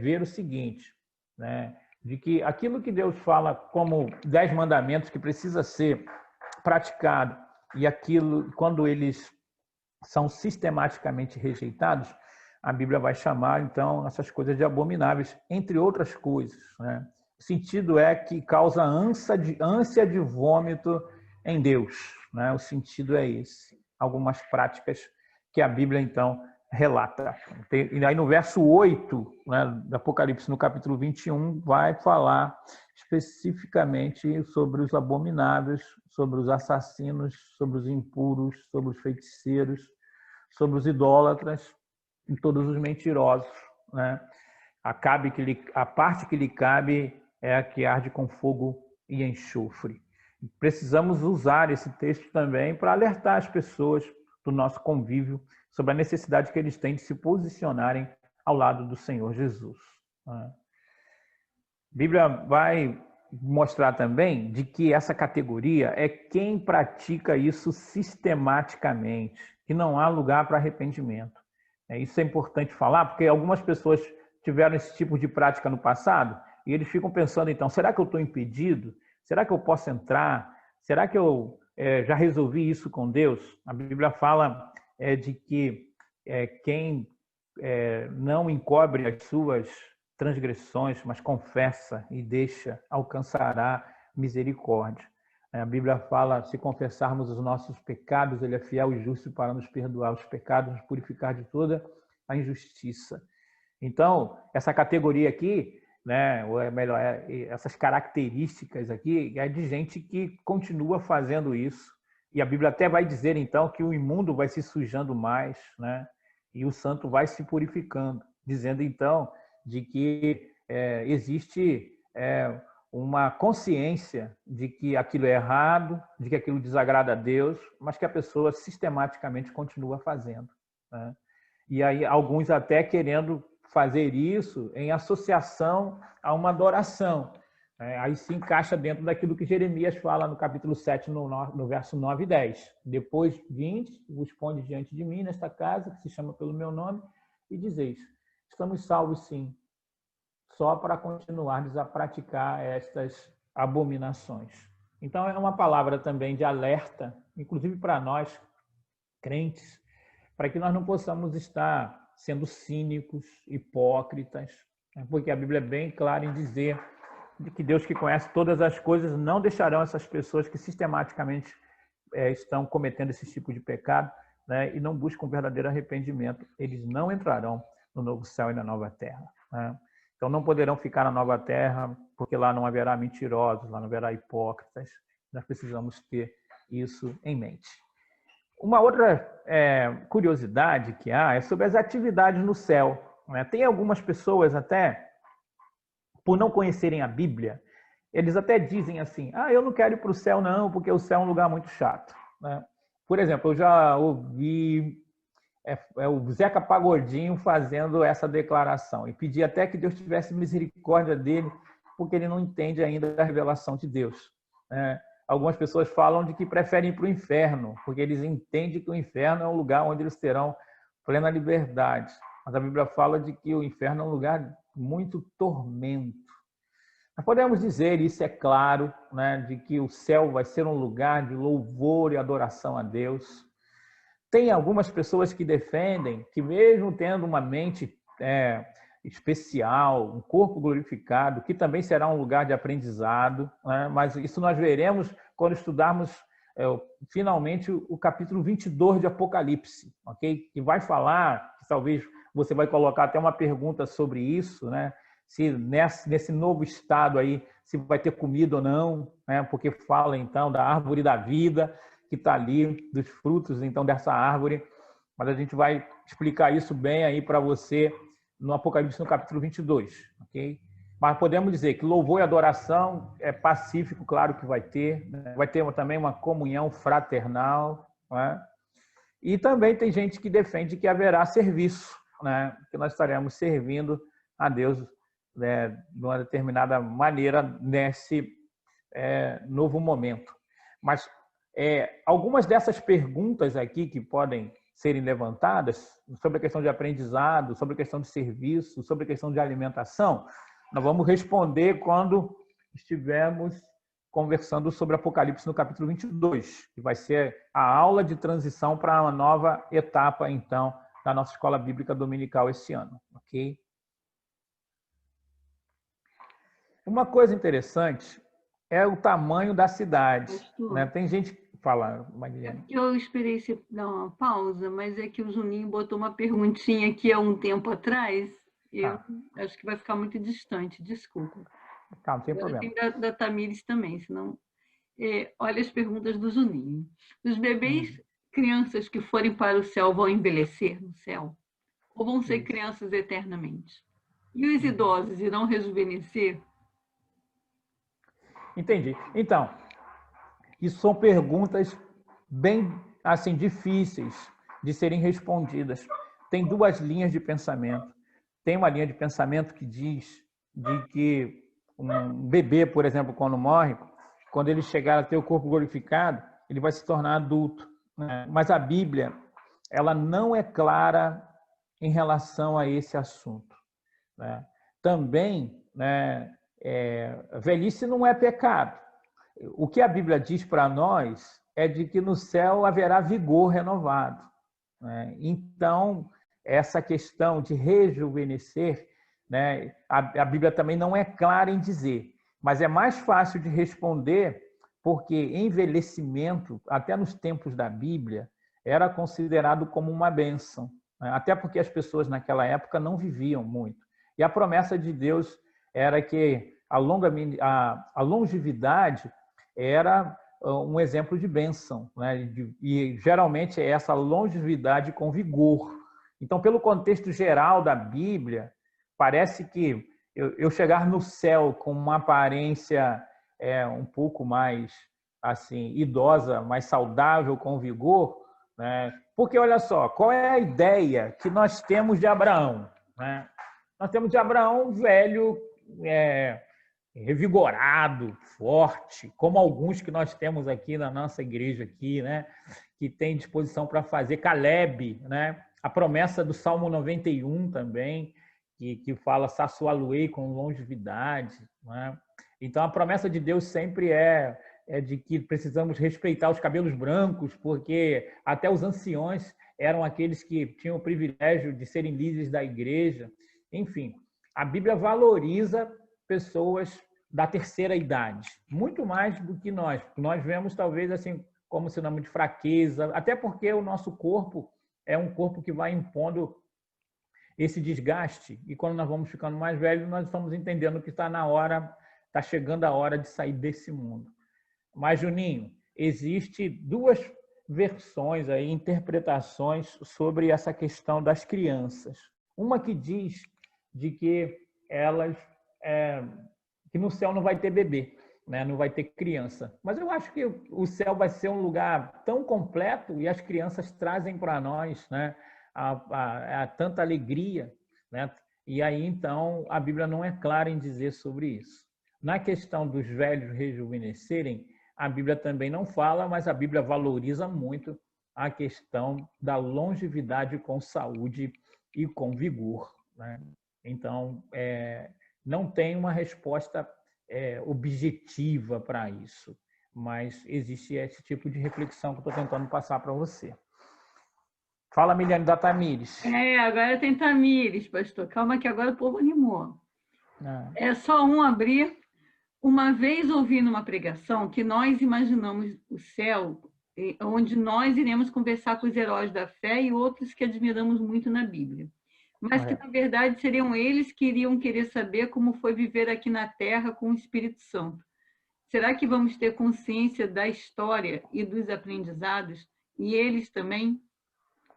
Speaker 2: ver o seguinte, né? De que aquilo que Deus fala como 10 mandamentos que precisa ser praticado, e aquilo, quando eles são sistematicamente rejeitados, a Bíblia vai chamar, então, essas coisas de abomináveis, entre outras coisas. Né? O sentido é que causa ânsia de vômito em Deus. Né? O sentido é esse. Algumas práticas que a Bíblia, então, relata. E aí no verso 8, né, do Apocalipse, no capítulo 21, vai falar especificamente sobre os abomináveis, sobre os assassinos, sobre os impuros, sobre os feiticeiros, sobre os idólatras e todos os mentirosos. Né? A parte que lhe cabe é a que arde com fogo e enxofre. Precisamos usar esse texto também para alertar as pessoas do nosso convívio sobre a necessidade que eles têm de se posicionarem ao lado do Senhor Jesus. A Bíblia vai mostrar também de que essa categoria é quem pratica isso sistematicamente, que não há lugar para arrependimento. Isso é importante falar, porque algumas pessoas tiveram esse tipo de prática no passado e eles ficam pensando, então, será que eu estou impedido? Será que eu posso entrar? Será que eu já resolvi isso com Deus? A Bíblia fala de que quem não encobre as suas transgressões, mas confessa e deixa, alcançará misericórdia. A Bíblia fala, se confessarmos os nossos pecados, Ele é fiel e justo para nos perdoar os pecados, nos purificar de toda a injustiça. Então, essa categoria aqui, né, ou melhor, essas características aqui, é de gente que continua fazendo isso. E a Bíblia até vai dizer, então, que o imundo vai se sujando mais, né, e o santo vai se purificando, dizendo, então, de que existe uma consciência de que aquilo é errado, de que aquilo desagrada a Deus, mas que a pessoa sistematicamente continua fazendo. Né? E aí alguns até querendo fazer isso em associação a uma adoração. Aí se encaixa dentro daquilo que Jeremias fala no capítulo 7, no verso 9 e 10. Depois vinde, vos ponde diante de mim nesta casa, que se chama pelo meu nome, e dizeis, estamos salvos sim, só para continuarmos a praticar estas abominações. Então é uma palavra também de alerta, inclusive para nós, crentes, para que nós não possamos estar sendo cínicos, hipócritas, porque a Bíblia é bem clara em dizer de que Deus, que conhece todas as coisas, não deixarão essas pessoas que sistematicamente estão cometendo esse tipo de pecado, né, e não buscam verdadeiro arrependimento. Eles não entrarão no novo céu e na nova terra, né? Então não poderão ficar na nova terra, porque lá não haverá mentirosos, lá não haverá hipócritas. Nós precisamos ter isso em mente. Uma outra curiosidade que há é sobre as atividades no céu, né? Tem algumas pessoas até, por não conhecerem a Bíblia, eles até dizem assim, eu não quero ir para o céu não, porque o céu é um lugar muito chato, né? Por exemplo, eu já ouvi o Zeca Pagodinho fazendo essa declaração e pedi até que Deus tivesse misericórdia dele, porque ele não entende ainda a revelação de Deus, né? Algumas pessoas falam de que preferem ir para o inferno, porque eles entendem que o inferno é um lugar onde eles terão plena liberdade. Mas a Bíblia fala de que o inferno é um lugar de muito tormento. Nós podemos dizer, isso é claro, né, de que o céu vai ser um lugar de louvor e adoração a Deus. Tem algumas pessoas que defendem que mesmo tendo uma mente especial, um corpo glorificado, que também será um lugar de aprendizado, né? Mas isso nós veremos quando estudarmos finalmente o capítulo 22 de Apocalipse, ok? Que vai falar, que talvez você vai colocar até uma pergunta sobre isso, né? Se nesse novo estado aí, se vai ter comida ou não, né? Porque fala então da árvore da vida, que está ali, dos frutos então dessa árvore. Mas a gente vai explicar isso bem aí para você no Apocalipse, no capítulo 22, ok? Mas podemos dizer que louvor e adoração é pacífico, claro que vai ter, né? Vai ter também uma comunhão fraternal, né? E também tem gente que defende que haverá serviço, né? Que nós estaremos servindo a Deus, né, de uma determinada maneira nesse novo momento. Mas algumas dessas perguntas aqui que podem serem levantadas sobre a questão de aprendizado, sobre a questão de serviço, sobre a questão de alimentação, nós vamos responder quando estivermos conversando sobre Apocalipse no capítulo 22, que vai ser a aula de transição para uma nova etapa, então, da nossa escola bíblica dominical esse ano, ok? Uma coisa interessante é o tamanho da cidade, né? Tem gente que fala, Mariane.
Speaker 1: Eu esperei você dar uma pausa, mas é que o Juninho botou uma perguntinha aqui há um tempo atrás, e eu acho que vai ficar muito distante, desculpa.
Speaker 2: Não tem problema.
Speaker 1: Tem da Tamires também, senão... olha as perguntas do Juninho. Os bebês, crianças que forem para o céu vão envelhecer no céu? Ou vão ser crianças eternamente? E os idosos irão rejuvenescer?
Speaker 2: Entendi. Então, isso são perguntas bem assim difíceis de serem respondidas. Tem duas linhas de pensamento. Tem uma linha de pensamento que diz de que um bebê, por exemplo, quando morre, quando ele chegar a ter o corpo glorificado, ele vai se tornar adulto, né? Mas a Bíblia, ela não é clara em relação a esse assunto, né? Também, né, velhice não é pecado. O que a Bíblia diz para nós é de que no céu haverá vigor renovado, né? Então, essa questão de rejuvenescer, né, a Bíblia também não é clara em dizer, mas é mais fácil de responder porque envelhecimento, até nos tempos da Bíblia, era considerado como uma bênção, né? Até porque as pessoas naquela época não viviam muito. E a promessa de Deus era que a longevidade era um exemplo de bênção, né? E geralmente é essa longevidade com vigor. Então, pelo contexto geral da Bíblia, parece que eu chegar no céu com uma aparência um pouco mais assim idosa, mais saudável, com vigor, né? Porque olha só, qual é a ideia que nós temos de Abraão, né? Nós temos de Abraão velho, revigorado, forte, como alguns que nós temos aqui na nossa igreja aqui, né? Que tem disposição para fazer. Caleb, né? A promessa do Salmo 91 também, que fala saçoá-lo-ei com longevidade, né? Então a promessa de Deus sempre é de que precisamos respeitar os cabelos brancos, porque até os anciões eram aqueles que tinham o privilégio de serem líderes da igreja. Enfim, a Bíblia valoriza pessoas da terceira idade, muito mais do que nós. Nós vemos talvez assim como sinônimo de fraqueza, até porque o nosso corpo é um corpo que vai impondo esse desgaste, e quando nós vamos ficando mais velhos, nós estamos entendendo que está na hora, está chegando a hora de sair desse mundo. Mas, Juninho, existe duas versões aí, interpretações sobre essa questão das crianças. Uma que diz de que elas que no céu não vai ter bebê, né? Não vai ter criança. Mas eu acho que o céu vai ser um lugar tão completo e as crianças trazem para nós, né, a tanta alegria, né? E aí, então, a Bíblia não é clara em dizer sobre isso. Na questão dos velhos rejuvenescerem, a Bíblia também não fala, mas a Bíblia valoriza muito a questão da longevidade com saúde e com vigor, né? Então, não tem uma resposta objetiva para isso, mas existe esse tipo de reflexão que eu estou tentando passar para você. Fala, Miliane, da Tamires.
Speaker 1: Agora tem Tamires, pastor. Calma que agora o povo animou. É só um abrir. Uma vez ouvi numa pregação que nós imaginamos o céu onde nós iremos conversar com os heróis da fé e outros que admiramos muito na Bíblia. Mas que, na verdade, seriam eles que iriam querer saber como foi viver aqui na Terra com o Espírito Santo. Será que vamos ter consciência da história e dos aprendizados? E eles também?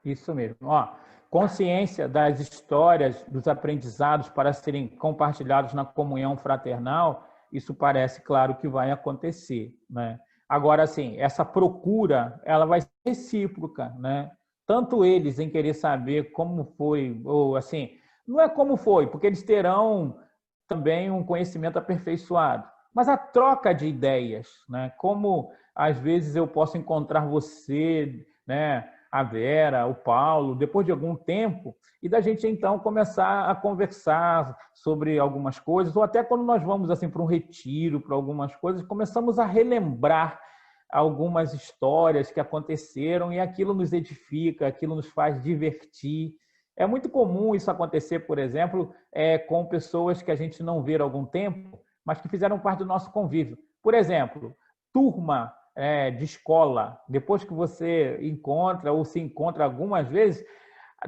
Speaker 2: Isso mesmo. Consciência das histórias, dos aprendizados para serem compartilhados na comunhão fraternal, isso parece claro que vai acontecer, né? Agora, assim, essa procura, ela vai ser recíproca, né? Tanto eles em querer saber como foi, ou assim, não é como foi, porque eles terão também um conhecimento aperfeiçoado, mas a troca de ideias, né? Como às vezes eu posso encontrar você, né, a Vera, o Paulo, depois de algum tempo, e da gente então começar a conversar sobre algumas coisas, ou até quando nós vamos assim para um retiro, para algumas coisas, começamos a relembrar algumas histórias que aconteceram e aquilo nos edifica, aquilo nos faz divertir. É muito comum isso acontecer, por exemplo, com pessoas que a gente não vê há algum tempo, mas que fizeram parte do nosso convívio. Por exemplo, turma de escola, depois que você encontra ou se encontra algumas vezes,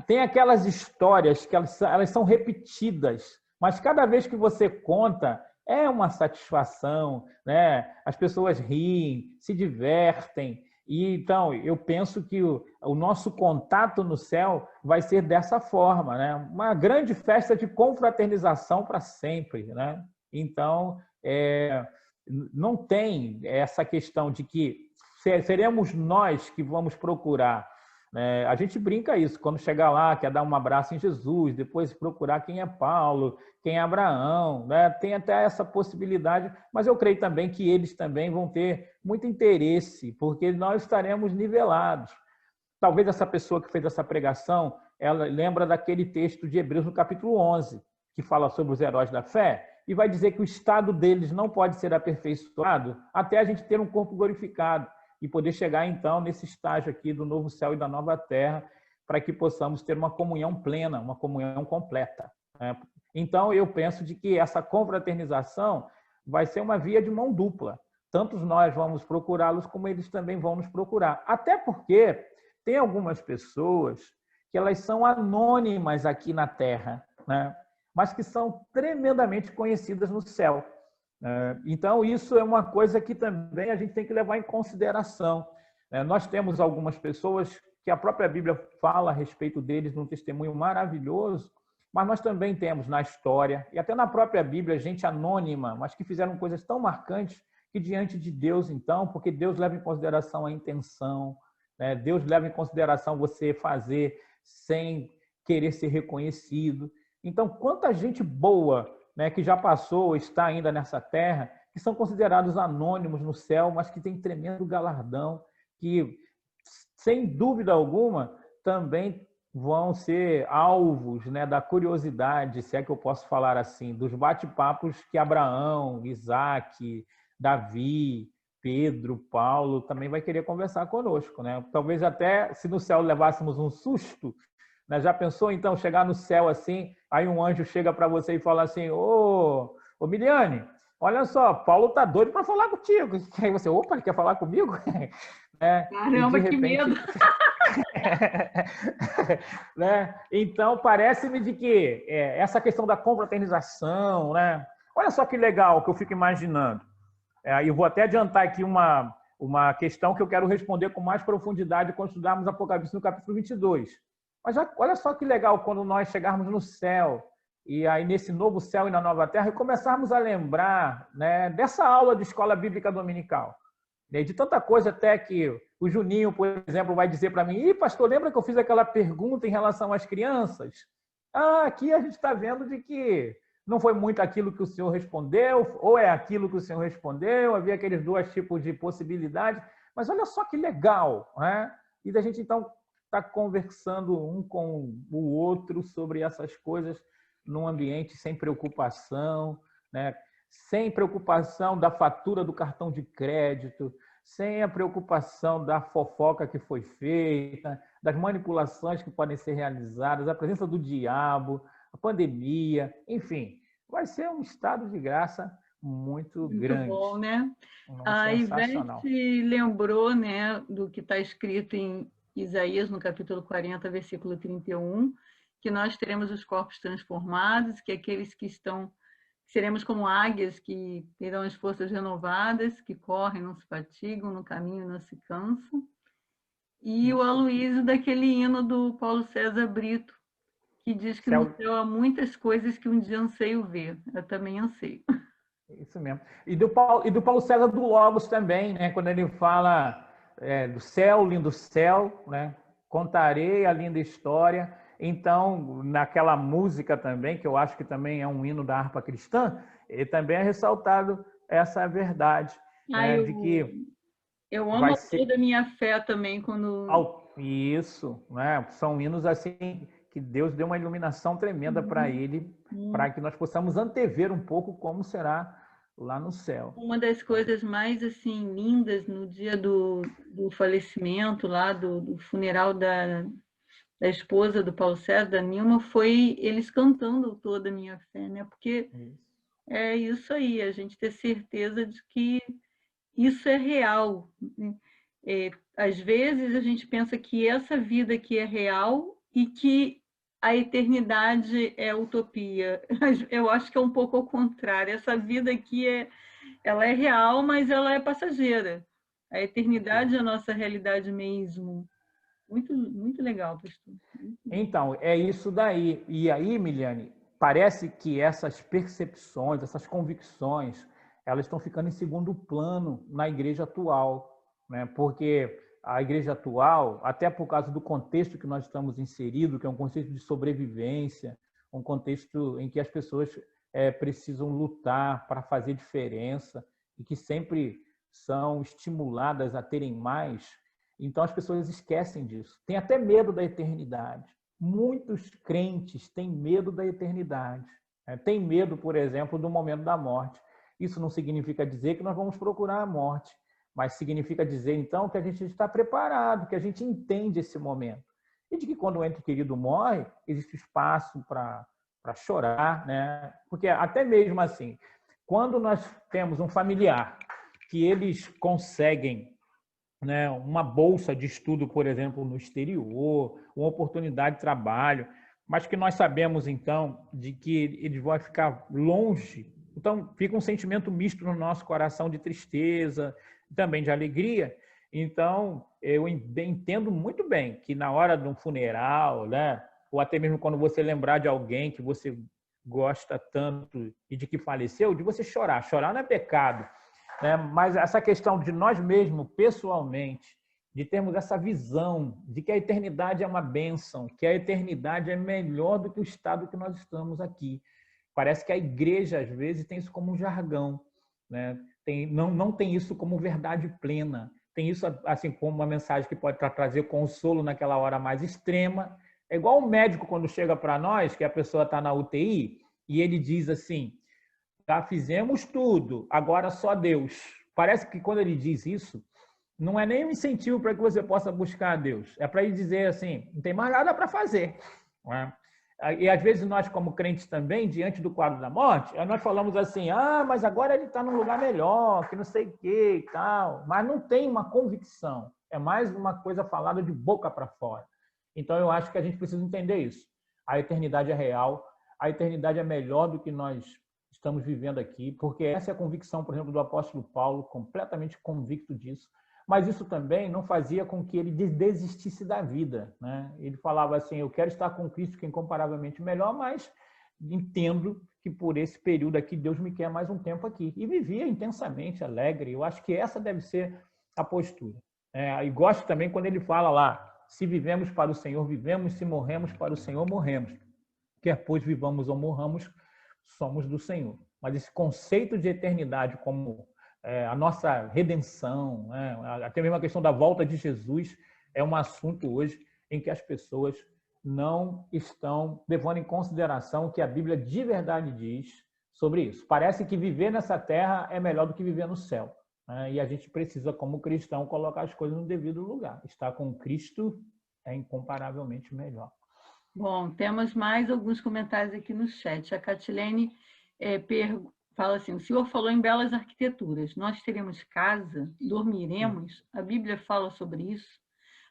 Speaker 2: tem aquelas histórias que elas são repetidas, mas cada vez que você conta, é uma satisfação, né? As pessoas riem, se divertem. E então, eu penso que o nosso contato no céu vai ser dessa forma, né? Uma grande festa de confraternização para sempre, né? Então, não tem essa questão de que seremos nós que vamos procurar. A gente brinca isso, quando chegar lá, quer dar um abraço em Jesus, depois procurar quem é Paulo, quem é Abraão, né? Tem até essa possibilidade, mas eu creio também que eles também vão ter muito interesse, porque nós estaremos nivelados. Talvez essa pessoa que fez essa pregação, ela lembra daquele texto de Hebreus no capítulo 11, que fala sobre os heróis da fé, e vai dizer que o estado deles não pode ser aperfeiçoado até a gente ter um corpo glorificado e poder chegar, então, nesse estágio aqui do novo céu e da nova terra, para que possamos ter uma comunhão plena, uma comunhão completa. Então, eu penso de que essa confraternização vai ser uma via de mão dupla. Tanto nós vamos procurá-los, como eles também vão nos procurar. Até porque tem algumas pessoas que elas são anônimas aqui na Terra, né? Mas que são tremendamente conhecidas no céu. Então, isso é uma coisa que também a gente tem que levar em consideração. Nós temos algumas pessoas que a própria Bíblia fala a respeito deles num testemunho maravilhoso, mas nós também temos na história, e até na própria Bíblia, gente anônima, mas que fizeram coisas tão marcantes que diante de Deus, então, porque Deus leva em consideração a intenção, né? Deus leva em consideração você fazer sem querer ser reconhecido. Então, quanta gente boa né, que já passou ou está ainda nessa terra, que são considerados anônimos no céu, mas que têm tremendo galardão, que, sem dúvida alguma, também vão ser alvos, né, da curiosidade, se é que eu posso falar assim, dos bate-papos que Abraão, Isaac, Davi, Pedro, Paulo também vai querer conversar conosco, né? Talvez até se no céu levássemos um susto, né? Já pensou então chegar no céu assim, aí um anjo chega para você e fala assim: ô Miliane, olha só, Paulo tá doido para falar contigo. Aí você, opa, ele quer falar comigo? É, e de
Speaker 1: Caramba, que
Speaker 2: repente
Speaker 1: medo!
Speaker 2: né? Então, parece-me de que essa questão da confraternização, né? Olha só que legal que eu fico imaginando. Eu vou até adiantar aqui uma questão que eu quero responder com mais profundidade quando estudarmos Apocalipse no capítulo 22. Mas olha só que legal quando nós chegarmos no céu, e aí nesse novo céu e na nova terra, e começarmos a lembrar, né, dessa aula de escola bíblica dominical. De tanta coisa até que o Juninho, por exemplo, vai dizer para mim: pastor, lembra que eu fiz aquela pergunta em relação às crianças? Aqui a gente está vendo de que não foi muito aquilo que o senhor respondeu, ou é aquilo que o senhor respondeu, havia aqueles dois tipos de possibilidade, mas olha só que legal, né? E da gente, então, está conversando um com o outro sobre essas coisas num ambiente sem preocupação, né? Sem preocupação da fatura do cartão de crédito, sem a preocupação da fofoca que foi feita, das manipulações que podem ser realizadas, a presença do diabo, a pandemia, enfim, vai ser um estado de graça muito grande.
Speaker 1: Muito bom, né? A
Speaker 2: Sensacional.
Speaker 1: Ivete lembrou, né, do que está escrito em Isaías, no capítulo 40, versículo 31, que nós teremos os corpos transformados, que aqueles que seremos como águias que terão as forças renovadas, que correm, não se fatigam, no caminho não se cansam. E o Aloysio daquele hino do Paulo César Brito, que diz que no céu há muitas coisas que um dia anseio ver. Eu também anseio.
Speaker 2: Isso mesmo. E do Paulo César do Logos também, né? Quando ele fala do céu, lindo céu, né? Contarei a linda história. Então, naquela música também, que eu acho que também é um hino da harpa cristã, ele também é ressaltado essa verdade, né? De que
Speaker 1: eu amo toda a minha fé também quando...
Speaker 2: Isso, né? São hinos assim que Deus deu uma iluminação tremenda para ele, para que nós possamos antever um pouco como será lá no céu.
Speaker 1: Uma das coisas mais assim lindas no dia do falecimento, lá do funeral da esposa do Paulo César, da Nilma, foi eles cantando Toda a Minha Fé, né? Porque é isso aí, a gente ter certeza de que isso é real. Às vezes a gente pensa que essa vida aqui é real e que a eternidade é utopia. Eu acho que é um pouco ao contrário. Essa vida aqui ela é real, mas ela é passageira. A eternidade é a nossa realidade mesmo. Muito, muito legal, pastor.
Speaker 2: Então, é isso daí. E aí, Miliane, parece que essas percepções, essas convicções, elas estão ficando em segundo plano na igreja atual, né? Porque a igreja atual, até por causa do contexto que nós estamos inseridos, que é um contexto de sobrevivência, um contexto em que as pessoas precisam lutar para fazer diferença e que sempre são estimuladas a terem mais. Então, as pessoas esquecem disso. Tem até medo da eternidade. Muitos crentes têm medo da eternidade. Tem medo, por exemplo, do momento da morte. Isso não significa dizer que nós vamos procurar a morte, mas significa dizer, então, que a gente está preparado, que a gente entende esse momento. E de que quando o ente querido morre, existe espaço para chorar, né? Porque até mesmo assim, quando nós temos um familiar que eles conseguem, né, uma bolsa de estudo, por exemplo, no exterior, uma oportunidade de trabalho, mas que nós sabemos, então, de que eles vão ficar longe. Então, fica um sentimento misto no nosso coração de tristeza, também de alegria. Então, eu entendo muito bem que na hora de um funeral, né, ou até mesmo quando você lembrar de alguém que você gosta tanto e de que faleceu, de você chorar. Chorar não é pecado. Mas essa questão de nós mesmos, pessoalmente, de termos essa visão de que a eternidade é uma bênção, que a eternidade é melhor do que o estado que nós estamos aqui. Parece que a igreja, às vezes, tem isso como um jargão, né? Não tem isso como verdade plena. Tem isso assim como uma mensagem que pode trazer consolo naquela hora mais extrema. É igual o médico quando chega para nós, que a pessoa está na UTI, e ele diz assim, já fizemos tudo, agora só Deus. Parece que quando ele diz isso, não é nem um incentivo para que você possa buscar a Deus. É para ele dizer assim, não tem mais nada para fazer. Não é? E às vezes nós, como crentes também, diante do quadro da morte, nós falamos assim, mas agora ele está num lugar melhor, que não sei o que e tal. Mas não tem uma convicção. É mais uma coisa falada de boca para fora. Então eu acho que a gente precisa entender isso. A eternidade é real, a eternidade é melhor do que nós estamos vivendo aqui, porque essa é a convicção, por exemplo, do apóstolo Paulo, completamente convicto disso. Mas isso também não fazia com que ele desistisse da vida, né? Ele falava assim, eu quero estar com Cristo, que é incomparavelmente melhor, mas entendo que por esse período aqui Deus me quer mais um tempo aqui. E vivia intensamente, alegre. Eu acho que essa deve ser a postura. E gosto também quando ele fala lá, se vivemos para o Senhor, vivemos, se morremos para o Senhor, morremos. Quer pois vivamos ou morramos, somos do Senhor. Mas esse conceito de eternidade como a nossa redenção, né? Até mesmo a questão da volta de Jesus é um assunto hoje em que as pessoas não estão levando em consideração o que a Bíblia de verdade diz sobre isso. Parece que viver nessa terra é melhor do que viver no céu, né? E a gente precisa, como cristão, colocar as coisas no devido lugar. Estar com Cristo é incomparavelmente melhor.
Speaker 1: Bom, temos mais alguns comentários aqui no chat. A Catilene fala assim, o senhor falou em belas arquiteturas, nós teremos casa, dormiremos? A Bíblia fala sobre isso?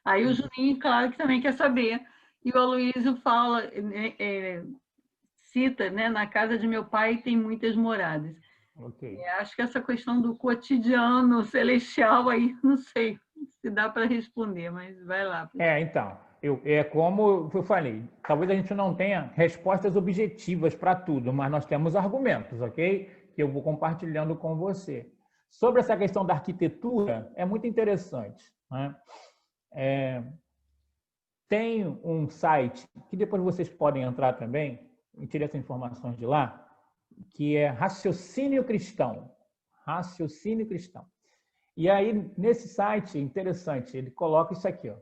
Speaker 1: Aí o Juninho, claro que também quer saber. E o Aloysio fala, cita, né, na casa de meu pai tem muitas moradas.
Speaker 2: Okay.
Speaker 1: Acho que essa questão do cotidiano celestial aí, não sei se dá para responder, mas vai lá.
Speaker 2: Então, como eu falei, talvez a gente não tenha respostas objetivas para tudo, mas nós temos argumentos, ok? Que eu vou compartilhando com você. Sobre essa questão da arquitetura, é muito interessante, né? Tem um site, que depois vocês podem entrar também, e tirar essas informações de lá, que é Raciocínio Cristão. Raciocínio Cristão. E aí, nesse site, interessante, ele coloca isso aqui, ó,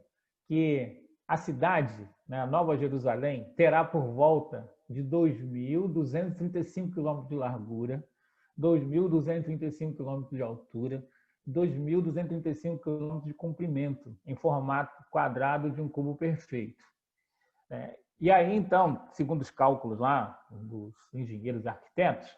Speaker 2: que a cidade, né, a Nova Jerusalém, terá por volta de 2.235 quilômetros de largura, 2.235 quilômetros de altura, 2.235 quilômetros de comprimento, em formato quadrado de um cubo perfeito. E aí, então, segundo os cálculos lá dos engenheiros e arquitetos,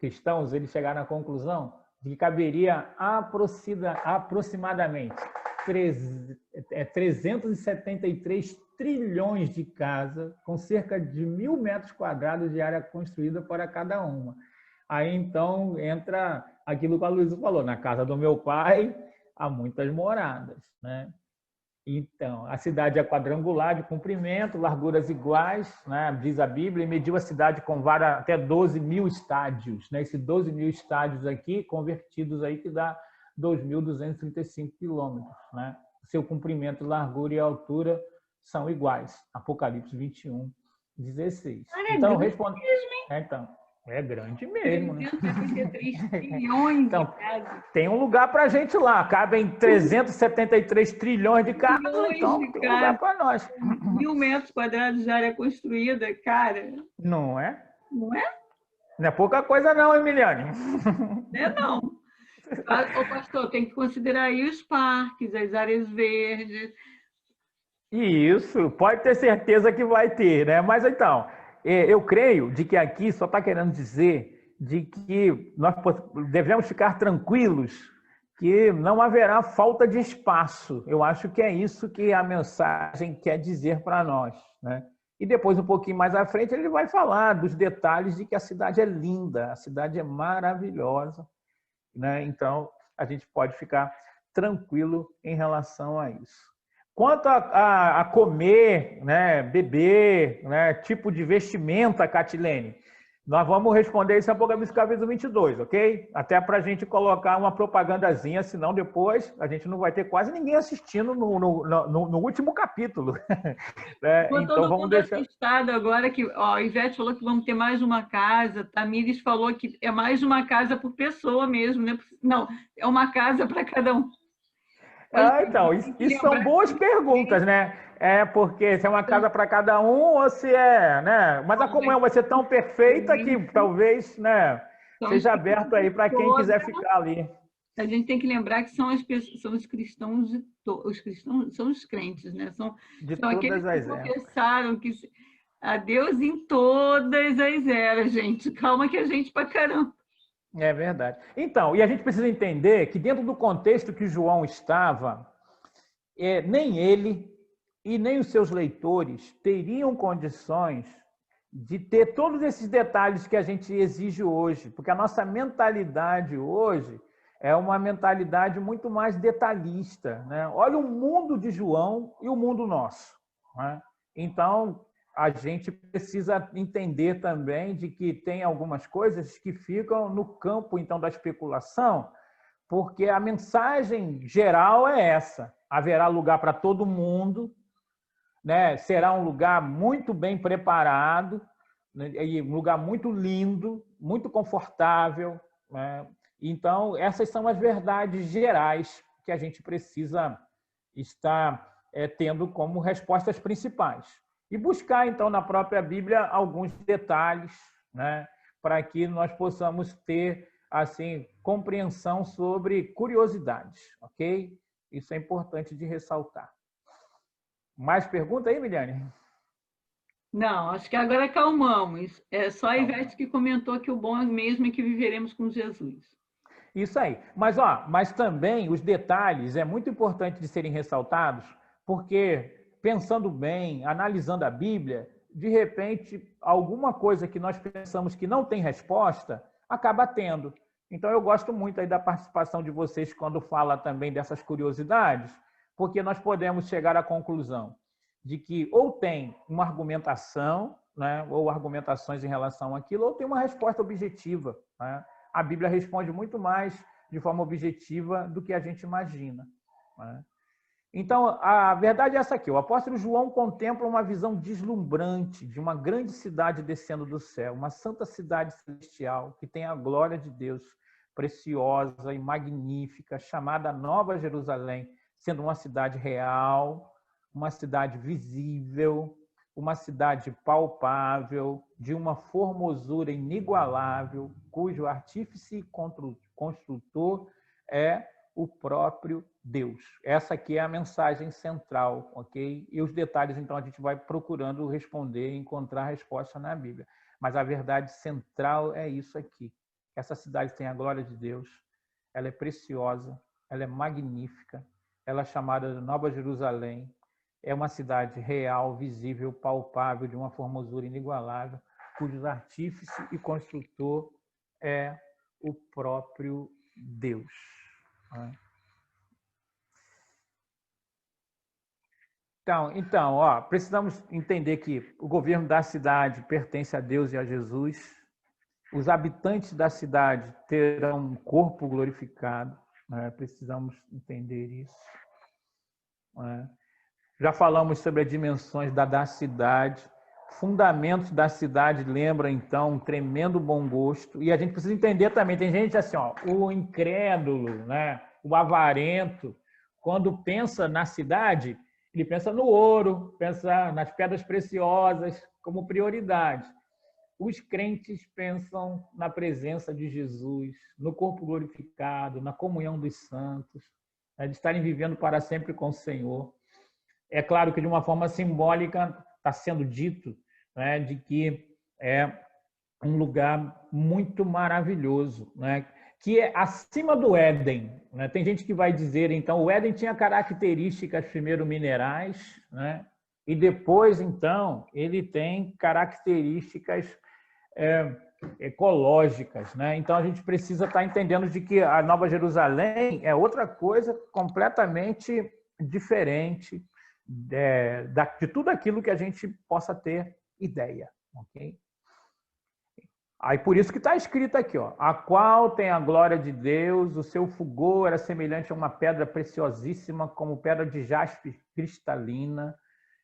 Speaker 2: cristãos, eles chegaram à conclusão de que caberia aproximadamente 373 trilhões de casas, com cerca de 1.000 metros quadrados de área construída para cada uma. Aí, então, entra aquilo que a Luísa falou, na casa do meu pai há muitas moradas, né? Então, a cidade é quadrangular, de comprimento, larguras iguais, né? Diz a Bíblia, e mediu a cidade com até 12.000 estádios, né? Esses 12.000 estádios aqui, convertidos aí, que dá 2.235 quilômetros, né? Seu comprimento, largura e altura são iguais. Apocalipse 21, 16. Então, responde. É grande mesmo, né?
Speaker 1: 333 trilhões
Speaker 2: então,
Speaker 1: de casas.
Speaker 2: Tem um lugar para a gente lá. Cabem 373 trilhões de casas, então tem um lugar para nós.
Speaker 1: 1.000 metros quadrados de área construída, cara.
Speaker 2: Não é?
Speaker 1: Não é?
Speaker 2: Não é pouca coisa não, Emiliane.
Speaker 1: Não. Ô, pastor, tem que considerar aí os parques, as áreas verdes.
Speaker 2: Isso, pode ter certeza que vai ter, né? Mas então, eu creio de que aqui só está querendo dizer de que nós devemos ficar tranquilos, que não haverá falta de espaço. Eu acho que é isso que a mensagem quer dizer para nós, né? E depois, um pouquinho mais à frente, ele vai falar dos detalhes de que a cidade é linda, a cidade é maravilhosa, né? Então, a gente pode ficar tranquilo em relação a isso. Quanto a comer, né, beber, né, tipo de vestimenta, Catilene, Nós vamos responder isso a Apocalipse capítulo 22, ok? Até para a gente colocar uma propagandazinha, senão depois a gente não vai ter quase ninguém assistindo no último capítulo.
Speaker 1: Ficou
Speaker 2: Então
Speaker 1: todo
Speaker 2: vamos
Speaker 1: mundo
Speaker 2: deixar...
Speaker 1: assustado agora que ó, a Ivete falou que vamos ter mais uma casa, Tamires falou que é mais uma casa por pessoa mesmo, né? Não, é uma casa para cada um.
Speaker 2: Então, isso são boas perguntas, né? Porque se é uma casa para cada um ou se é, né? Mas a comunhão vai ser tão perfeita que talvez, né, seja aberto aí para quem quiser ficar ali.
Speaker 1: A gente tem que lembrar que são os cristãos, os cristãos são os crentes, né? São aqueles que confessaram que a Deus em todas as eras, gente. Calma que a gente pra caramba.
Speaker 2: É verdade. Então, e a gente precisa entender que dentro do contexto que João estava, nem ele e nem os seus leitores teriam condições de ter todos esses detalhes que a gente exige hoje, porque a nossa mentalidade hoje é uma mentalidade muito mais detalhista, né? Olha o mundo de João e o mundo nosso, né? Então, a gente precisa entender também de que tem algumas coisas que ficam no campo, então, da especulação, porque a mensagem geral é essa: haverá lugar para todo mundo, né? Será um lugar muito bem preparado, né? E um lugar muito lindo, muito confortável, né? Então, essas são as verdades gerais que a gente precisa estar tendo como respostas principais. E buscar, então, na própria Bíblia, alguns detalhes, né, para que nós possamos ter, assim, compreensão sobre curiosidades, ok? Isso é importante de ressaltar. Mais pergunta aí, Miliane?
Speaker 1: Não, acho que agora acalmamos. É só a Ivete que comentou que o bom mesmo é que viveremos com Jesus.
Speaker 2: Isso aí. Mas também os detalhes é muito importante de serem ressaltados, porque pensando bem, analisando a Bíblia, de repente, alguma coisa que nós pensamos que não tem resposta, acaba tendo. Então, eu gosto muito aí da participação de vocês quando fala também dessas curiosidades, porque nós podemos chegar à conclusão de que ou tem uma argumentação, né, ou argumentações em relação àquilo, ou tem uma resposta objetiva, né? A Bíblia responde muito mais de forma objetiva do que a gente imagina, né? Então, a verdade é essa aqui: o apóstolo João contempla uma visão deslumbrante de uma grande cidade descendo do céu, uma santa cidade celestial que tem a glória de Deus, preciosa e magnífica, chamada Nova Jerusalém, sendo uma cidade real, uma cidade visível, uma cidade palpável, de uma formosura inigualável, cujo artífice e construtor é o próprio Deus. Essa aqui é a mensagem central, ok? E os detalhes, então, a gente vai procurando responder e encontrar a resposta na Bíblia. Mas a verdade central é isso aqui. Essa cidade tem a glória de Deus, ela é preciosa, ela é magnífica, ela é chamada de Nova Jerusalém, é uma cidade real, visível, palpável, de uma formosura inigualável, cujo artífice e construtor é o próprio Deus. Então, precisamos entender que o governo da cidade pertence a Deus e a Jesus. Os habitantes da cidade terão um corpo glorificado, né? Precisamos entender isso, né? Já falamos sobre as dimensões da cidade, fundamentos da cidade lembram, então, um tremendo bom gosto. E a gente precisa entender também, tem gente assim, o incrédulo, né? O avarento, quando pensa na cidade, ele pensa no ouro, pensa nas pedras preciosas como prioridade. Os crentes pensam na presença de Jesus, no corpo glorificado, na comunhão dos santos, né? De estarem vivendo para sempre com o Senhor. É claro que, de uma forma simbólica, está sendo dito, né, de que é um lugar muito maravilhoso, né, que é acima do Éden, né? Tem gente que vai dizer, então, o Éden tinha características, primeiro, minerais, né, e depois, então, ele tem características ecológicas, né? Então, a gente precisa estar entendendo de que a Nova Jerusalém é outra coisa completamente diferente de tudo aquilo que a gente possa ter ideia, ok? Aí por isso que está escrito aqui, ó, a qual tem a glória de Deus, o seu fulgor era semelhante a uma pedra preciosíssima, como pedra de jaspe cristalina.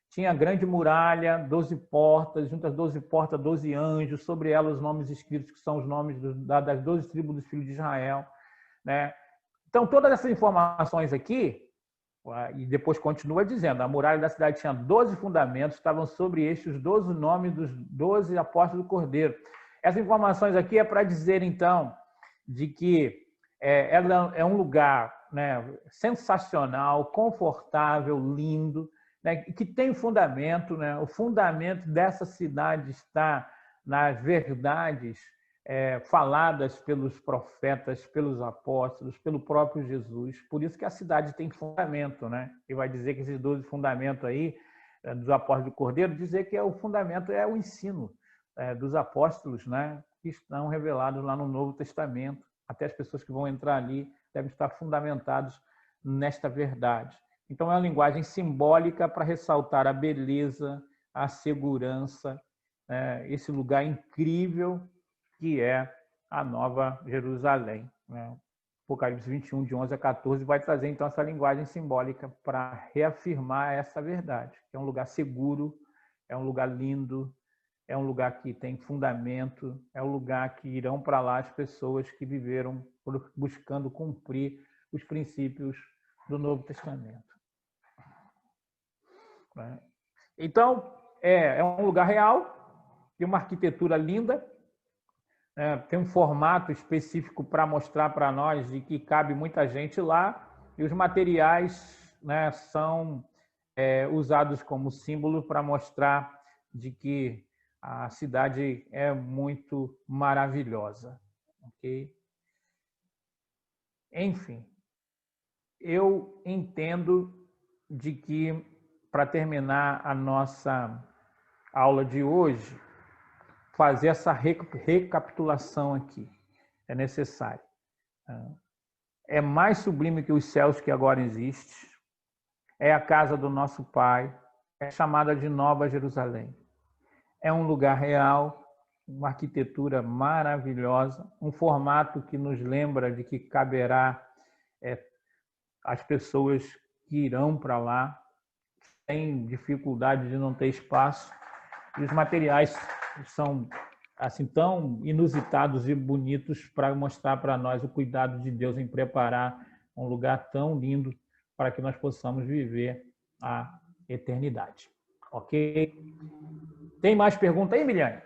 Speaker 2: Tinha grande muralha, 12 portas, junto às 12 portas, 12 anjos, sobre ela os nomes escritos, que são os nomes das 12 tribos dos filhos de Israel, né? Então, todas essas informações aqui, e depois continua dizendo, a muralha da cidade tinha 12 fundamentos, estavam sobre estes os 12 nomes dos 12 apóstolos do Cordeiro. Essas informações aqui é para dizer, então, de que ela é um lugar, né, sensacional, confortável, lindo, né, que tem fundamento, né? O fundamento dessa cidade está nas verdades faladas pelos profetas, pelos apóstolos, pelo próprio Jesus. Por isso que a cidade tem fundamento, né? E vai dizer que esses 12 fundamentos aí dos apóstolos do Cordeiro, dizer que o fundamento é o ensino dos apóstolos, né? Que estão revelados lá no Novo Testamento. Até as pessoas que vão entrar ali devem estar fundamentados nesta verdade. Então, é uma linguagem simbólica para ressaltar a beleza, a segurança, esse lugar incrível que é a Nova Jerusalém. Apocalipse 21, de 11 a 14, vai trazer, então, essa linguagem simbólica para reafirmar essa verdade, que é um lugar seguro, é um lugar lindo, é um lugar que tem fundamento, é um lugar que irão para lá as pessoas que viveram buscando cumprir os princípios do Novo Testamento. Então, é um lugar real, tem uma arquitetura linda, tem um formato específico para mostrar para nós de que cabe muita gente lá, e os materiais, né, são usados como símbolo para mostrar de que a cidade é muito maravilhosa. Okay? Enfim, eu entendo de que, para terminar a nossa aula de hoje, fazer essa recapitulação aqui é necessário. É mais sublime que os céus que agora existem, é a casa do nosso Pai, é chamada de Nova Jerusalém. É um lugar real, uma arquitetura maravilhosa, um formato que nos lembra de que caberá as pessoas que irão para lá, têm dificuldade de não ter espaço, e os materiais são assim tão inusitados e bonitos para mostrar para nós o cuidado de Deus em preparar um lugar tão lindo para que nós possamos viver a eternidade. Ok? Tem mais pergunta aí, Miliane?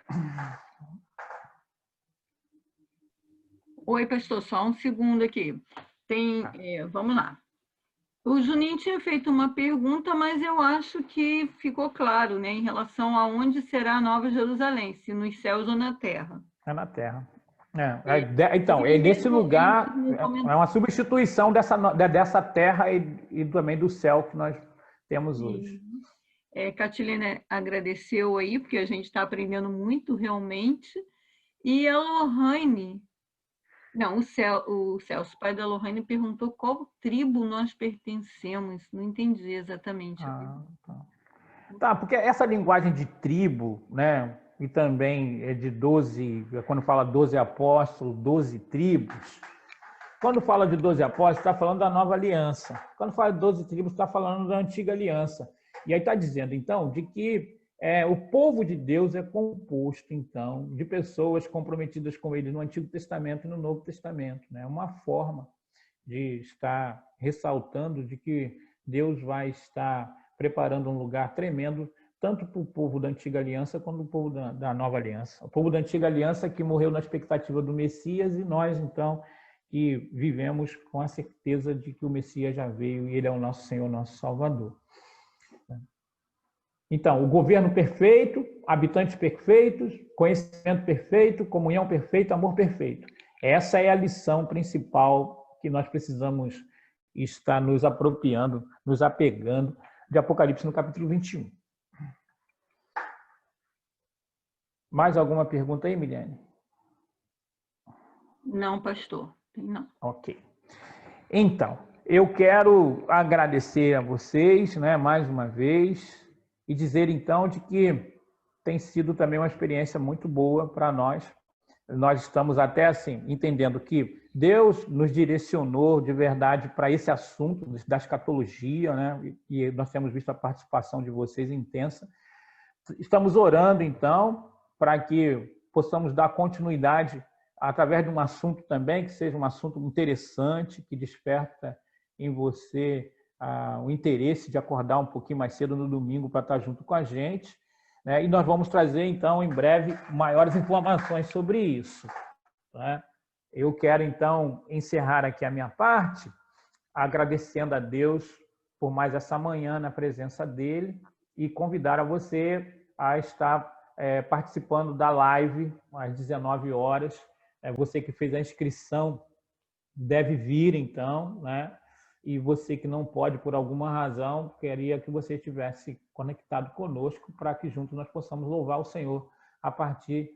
Speaker 1: Oi, pastor, só um segundo aqui. Vamos lá. O Juninho tinha feito uma pergunta, mas eu acho que ficou claro, né, em relação a onde será a Nova Jerusalém, se nos céus ou na terra.
Speaker 2: É na terra. Então, nesse lugar, é uma substituição dessa terra e também do céu que nós temos hoje.
Speaker 1: Catilina agradeceu aí, porque a gente está aprendendo muito realmente. E a Lohane, o Celso, pai da Lohane, perguntou qual tribo nós pertencemos. Não entendi exatamente.
Speaker 2: Tá, porque essa linguagem de tribo, né, e também é de 12, quando fala 12 apóstolos, 12 tribos, quando fala de 12 apóstolos, está falando da nova aliança. Quando fala de 12 tribos, está falando da antiga aliança. E aí está dizendo, então, de que o povo de Deus é composto, então, de pessoas comprometidas com ele no Antigo Testamento e no Novo Testamento. É uma forma de estar ressaltando de que Deus vai estar preparando um lugar tremendo, tanto para o povo da Antiga Aliança quanto para o povo da Nova Aliança. O povo da Antiga Aliança que morreu na expectativa do Messias, e nós, então, que vivemos com a certeza de que o Messias já veio e ele é o nosso Senhor, nosso Salvador. Então, o governo perfeito, habitantes perfeitos, conhecimento perfeito, comunhão perfeita, amor perfeito. Essa é a lição principal que nós precisamos estar nos apropriando, nos apegando de Apocalipse no capítulo 21. Mais alguma pergunta aí, Miliane?
Speaker 1: Não, pastor. Não.
Speaker 2: Ok. Então, eu quero agradecer a vocês, né, mais uma vez, e dizer, então, de que tem sido também uma experiência muito boa para nós nós estamos até assim entendendo que Deus nos direcionou de verdade para esse assunto da escatologia, né? E nós temos visto a participação de vocês intensa. Estamos orando, então, para que possamos dar continuidade através de um assunto também que seja um assunto interessante, que desperta em você o interesse de acordar um pouquinho mais cedo no domingo para estar junto com a gente. E nós vamos trazer, então, em breve, maiores informações sobre isso. Eu quero, então, encerrar aqui a minha parte, agradecendo a Deus por mais essa manhã na presença dele e convidar a você a estar participando da live às 19 horas. Você que fez a inscrição deve vir, então, né? E você que não pode, por alguma razão, queria que você estivesse conectado conosco para que juntos nós possamos louvar o Senhor a partir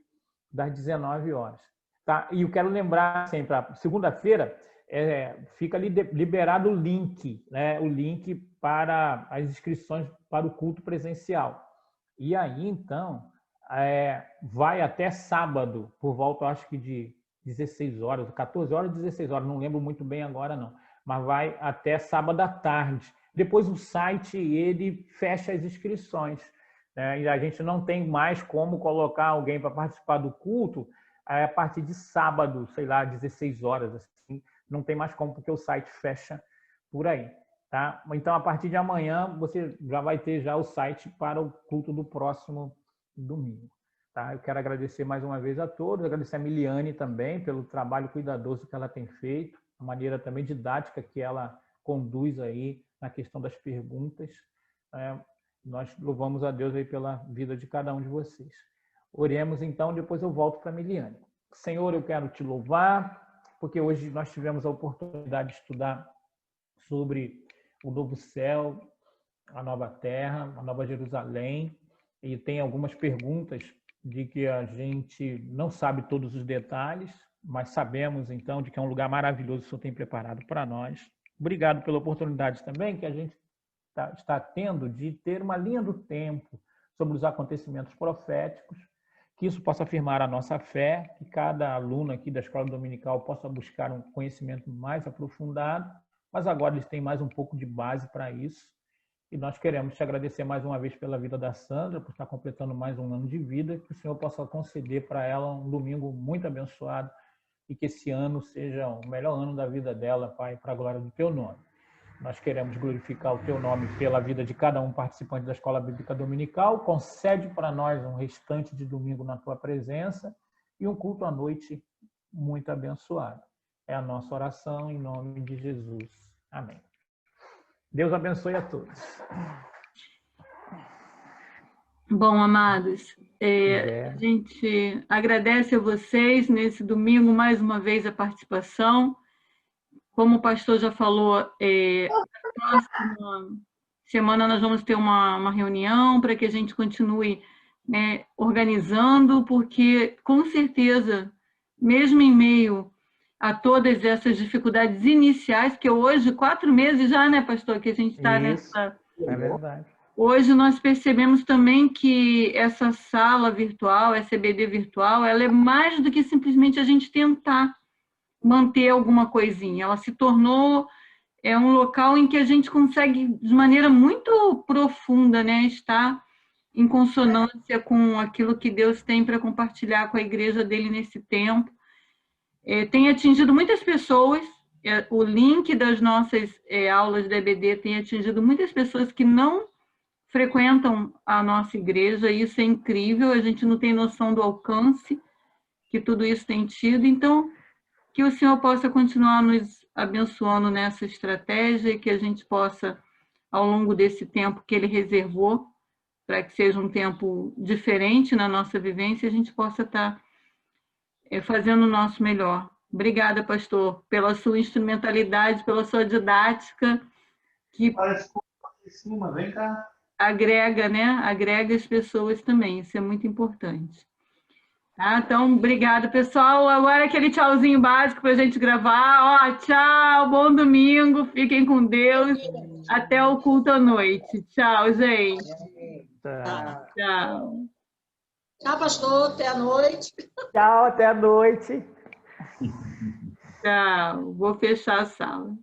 Speaker 2: das 19 horas. Tá? E eu quero lembrar sempre, segunda-feira, fica liberado o link, né? O link para as inscrições para o culto presencial. E aí, então, vai até sábado, por volta, acho que de 16 horas, 14 horas, 16 horas, não lembro muito bem agora, não. Mas vai até sábado à tarde. Depois o site, ele fecha as inscrições, né? E a gente não tem mais como colocar alguém para participar do culto a partir de sábado, sei lá, 16 horas, assim. Não tem mais como, porque o site fecha por aí. Tá? Então, a partir de amanhã, você já vai ter já o site para o culto do próximo domingo. Tá? Eu quero agradecer mais uma vez a todos, agradecer a Miliane também pelo trabalho cuidadoso que ela tem feito, a maneira também didática que ela conduz aí na questão das perguntas. Nós louvamos a Deus aí pela vida de cada um de vocês. Oremos então, depois eu volto para a Miliane. Senhor, eu quero te louvar, porque hoje nós tivemos a oportunidade de estudar sobre o novo céu, a nova terra, a nova Jerusalém, e tem algumas perguntas de que a gente não sabe todos os detalhes, mas sabemos, então, de que é um lugar maravilhoso que o Senhor tem preparado para nós. Obrigado pela oportunidade também que a gente está tendo de ter uma linha do tempo sobre os acontecimentos proféticos, que isso possa afirmar a nossa fé, que cada aluno aqui da Escola Dominical possa buscar um conhecimento mais aprofundado, mas agora eles têm mais um pouco de base para isso. E nós queremos te agradecer mais uma vez pela vida da Sandra, por estar completando mais um ano de vida, que o Senhor possa conceder para ela um domingo muito abençoado e que esse ano seja o melhor ano da vida dela, Pai, para a glória do teu nome. Nós queremos glorificar o teu nome pela vida de cada um participante da Escola Bíblica Dominical. Concede para nós um restante de domingo na tua presença e um culto à noite muito abençoado. É a nossa oração em nome de Jesus. Amém. Deus abençoe a todos.
Speaker 1: Bom, amados, a gente agradece a vocês nesse domingo mais uma vez a participação. Como o pastor já falou, na próxima semana nós vamos ter uma reunião para que a gente continue, né, organizando, porque com certeza, mesmo em meio a todas essas dificuldades iniciais, que hoje, 4 meses já, né, pastor, que a gente está nessa...
Speaker 2: É verdade.
Speaker 1: Hoje nós percebemos também que essa sala virtual, essa EBD virtual, ela é mais do que simplesmente a gente tentar manter alguma coisinha. Ela se tornou um local em que a gente consegue, de maneira muito profunda, né, estar em consonância com aquilo que Deus tem para compartilhar com a igreja dele nesse tempo. Tem atingido muitas pessoas, o link das nossas aulas da EBD tem atingido muitas pessoas que não frequentam a nossa igreja, e isso é incrível, a gente não tem noção do alcance que tudo isso tem tido. Então, que o Senhor possa continuar nos abençoando nessa estratégia e que a gente possa, ao longo desse tempo que Ele reservou, para que seja um tempo diferente na nossa vivência, a gente possa estar fazendo o nosso melhor. Obrigada, pastor, pela sua instrumentalidade, pela sua didática, que
Speaker 3: vem cá.
Speaker 1: Agrega, né? Agrega as pessoas também, isso é muito importante. Tá? Então, obrigado, pessoal. Agora aquele tchauzinho básico para a gente gravar. Tchau, bom domingo, fiquem com Deus. Até o culto à noite. Tchau, gente.
Speaker 2: Tchau.
Speaker 1: Tchau.
Speaker 4: Tchau, pastor. Até a noite.
Speaker 2: Tchau, até a noite.
Speaker 1: Tchau. Vou fechar a sala.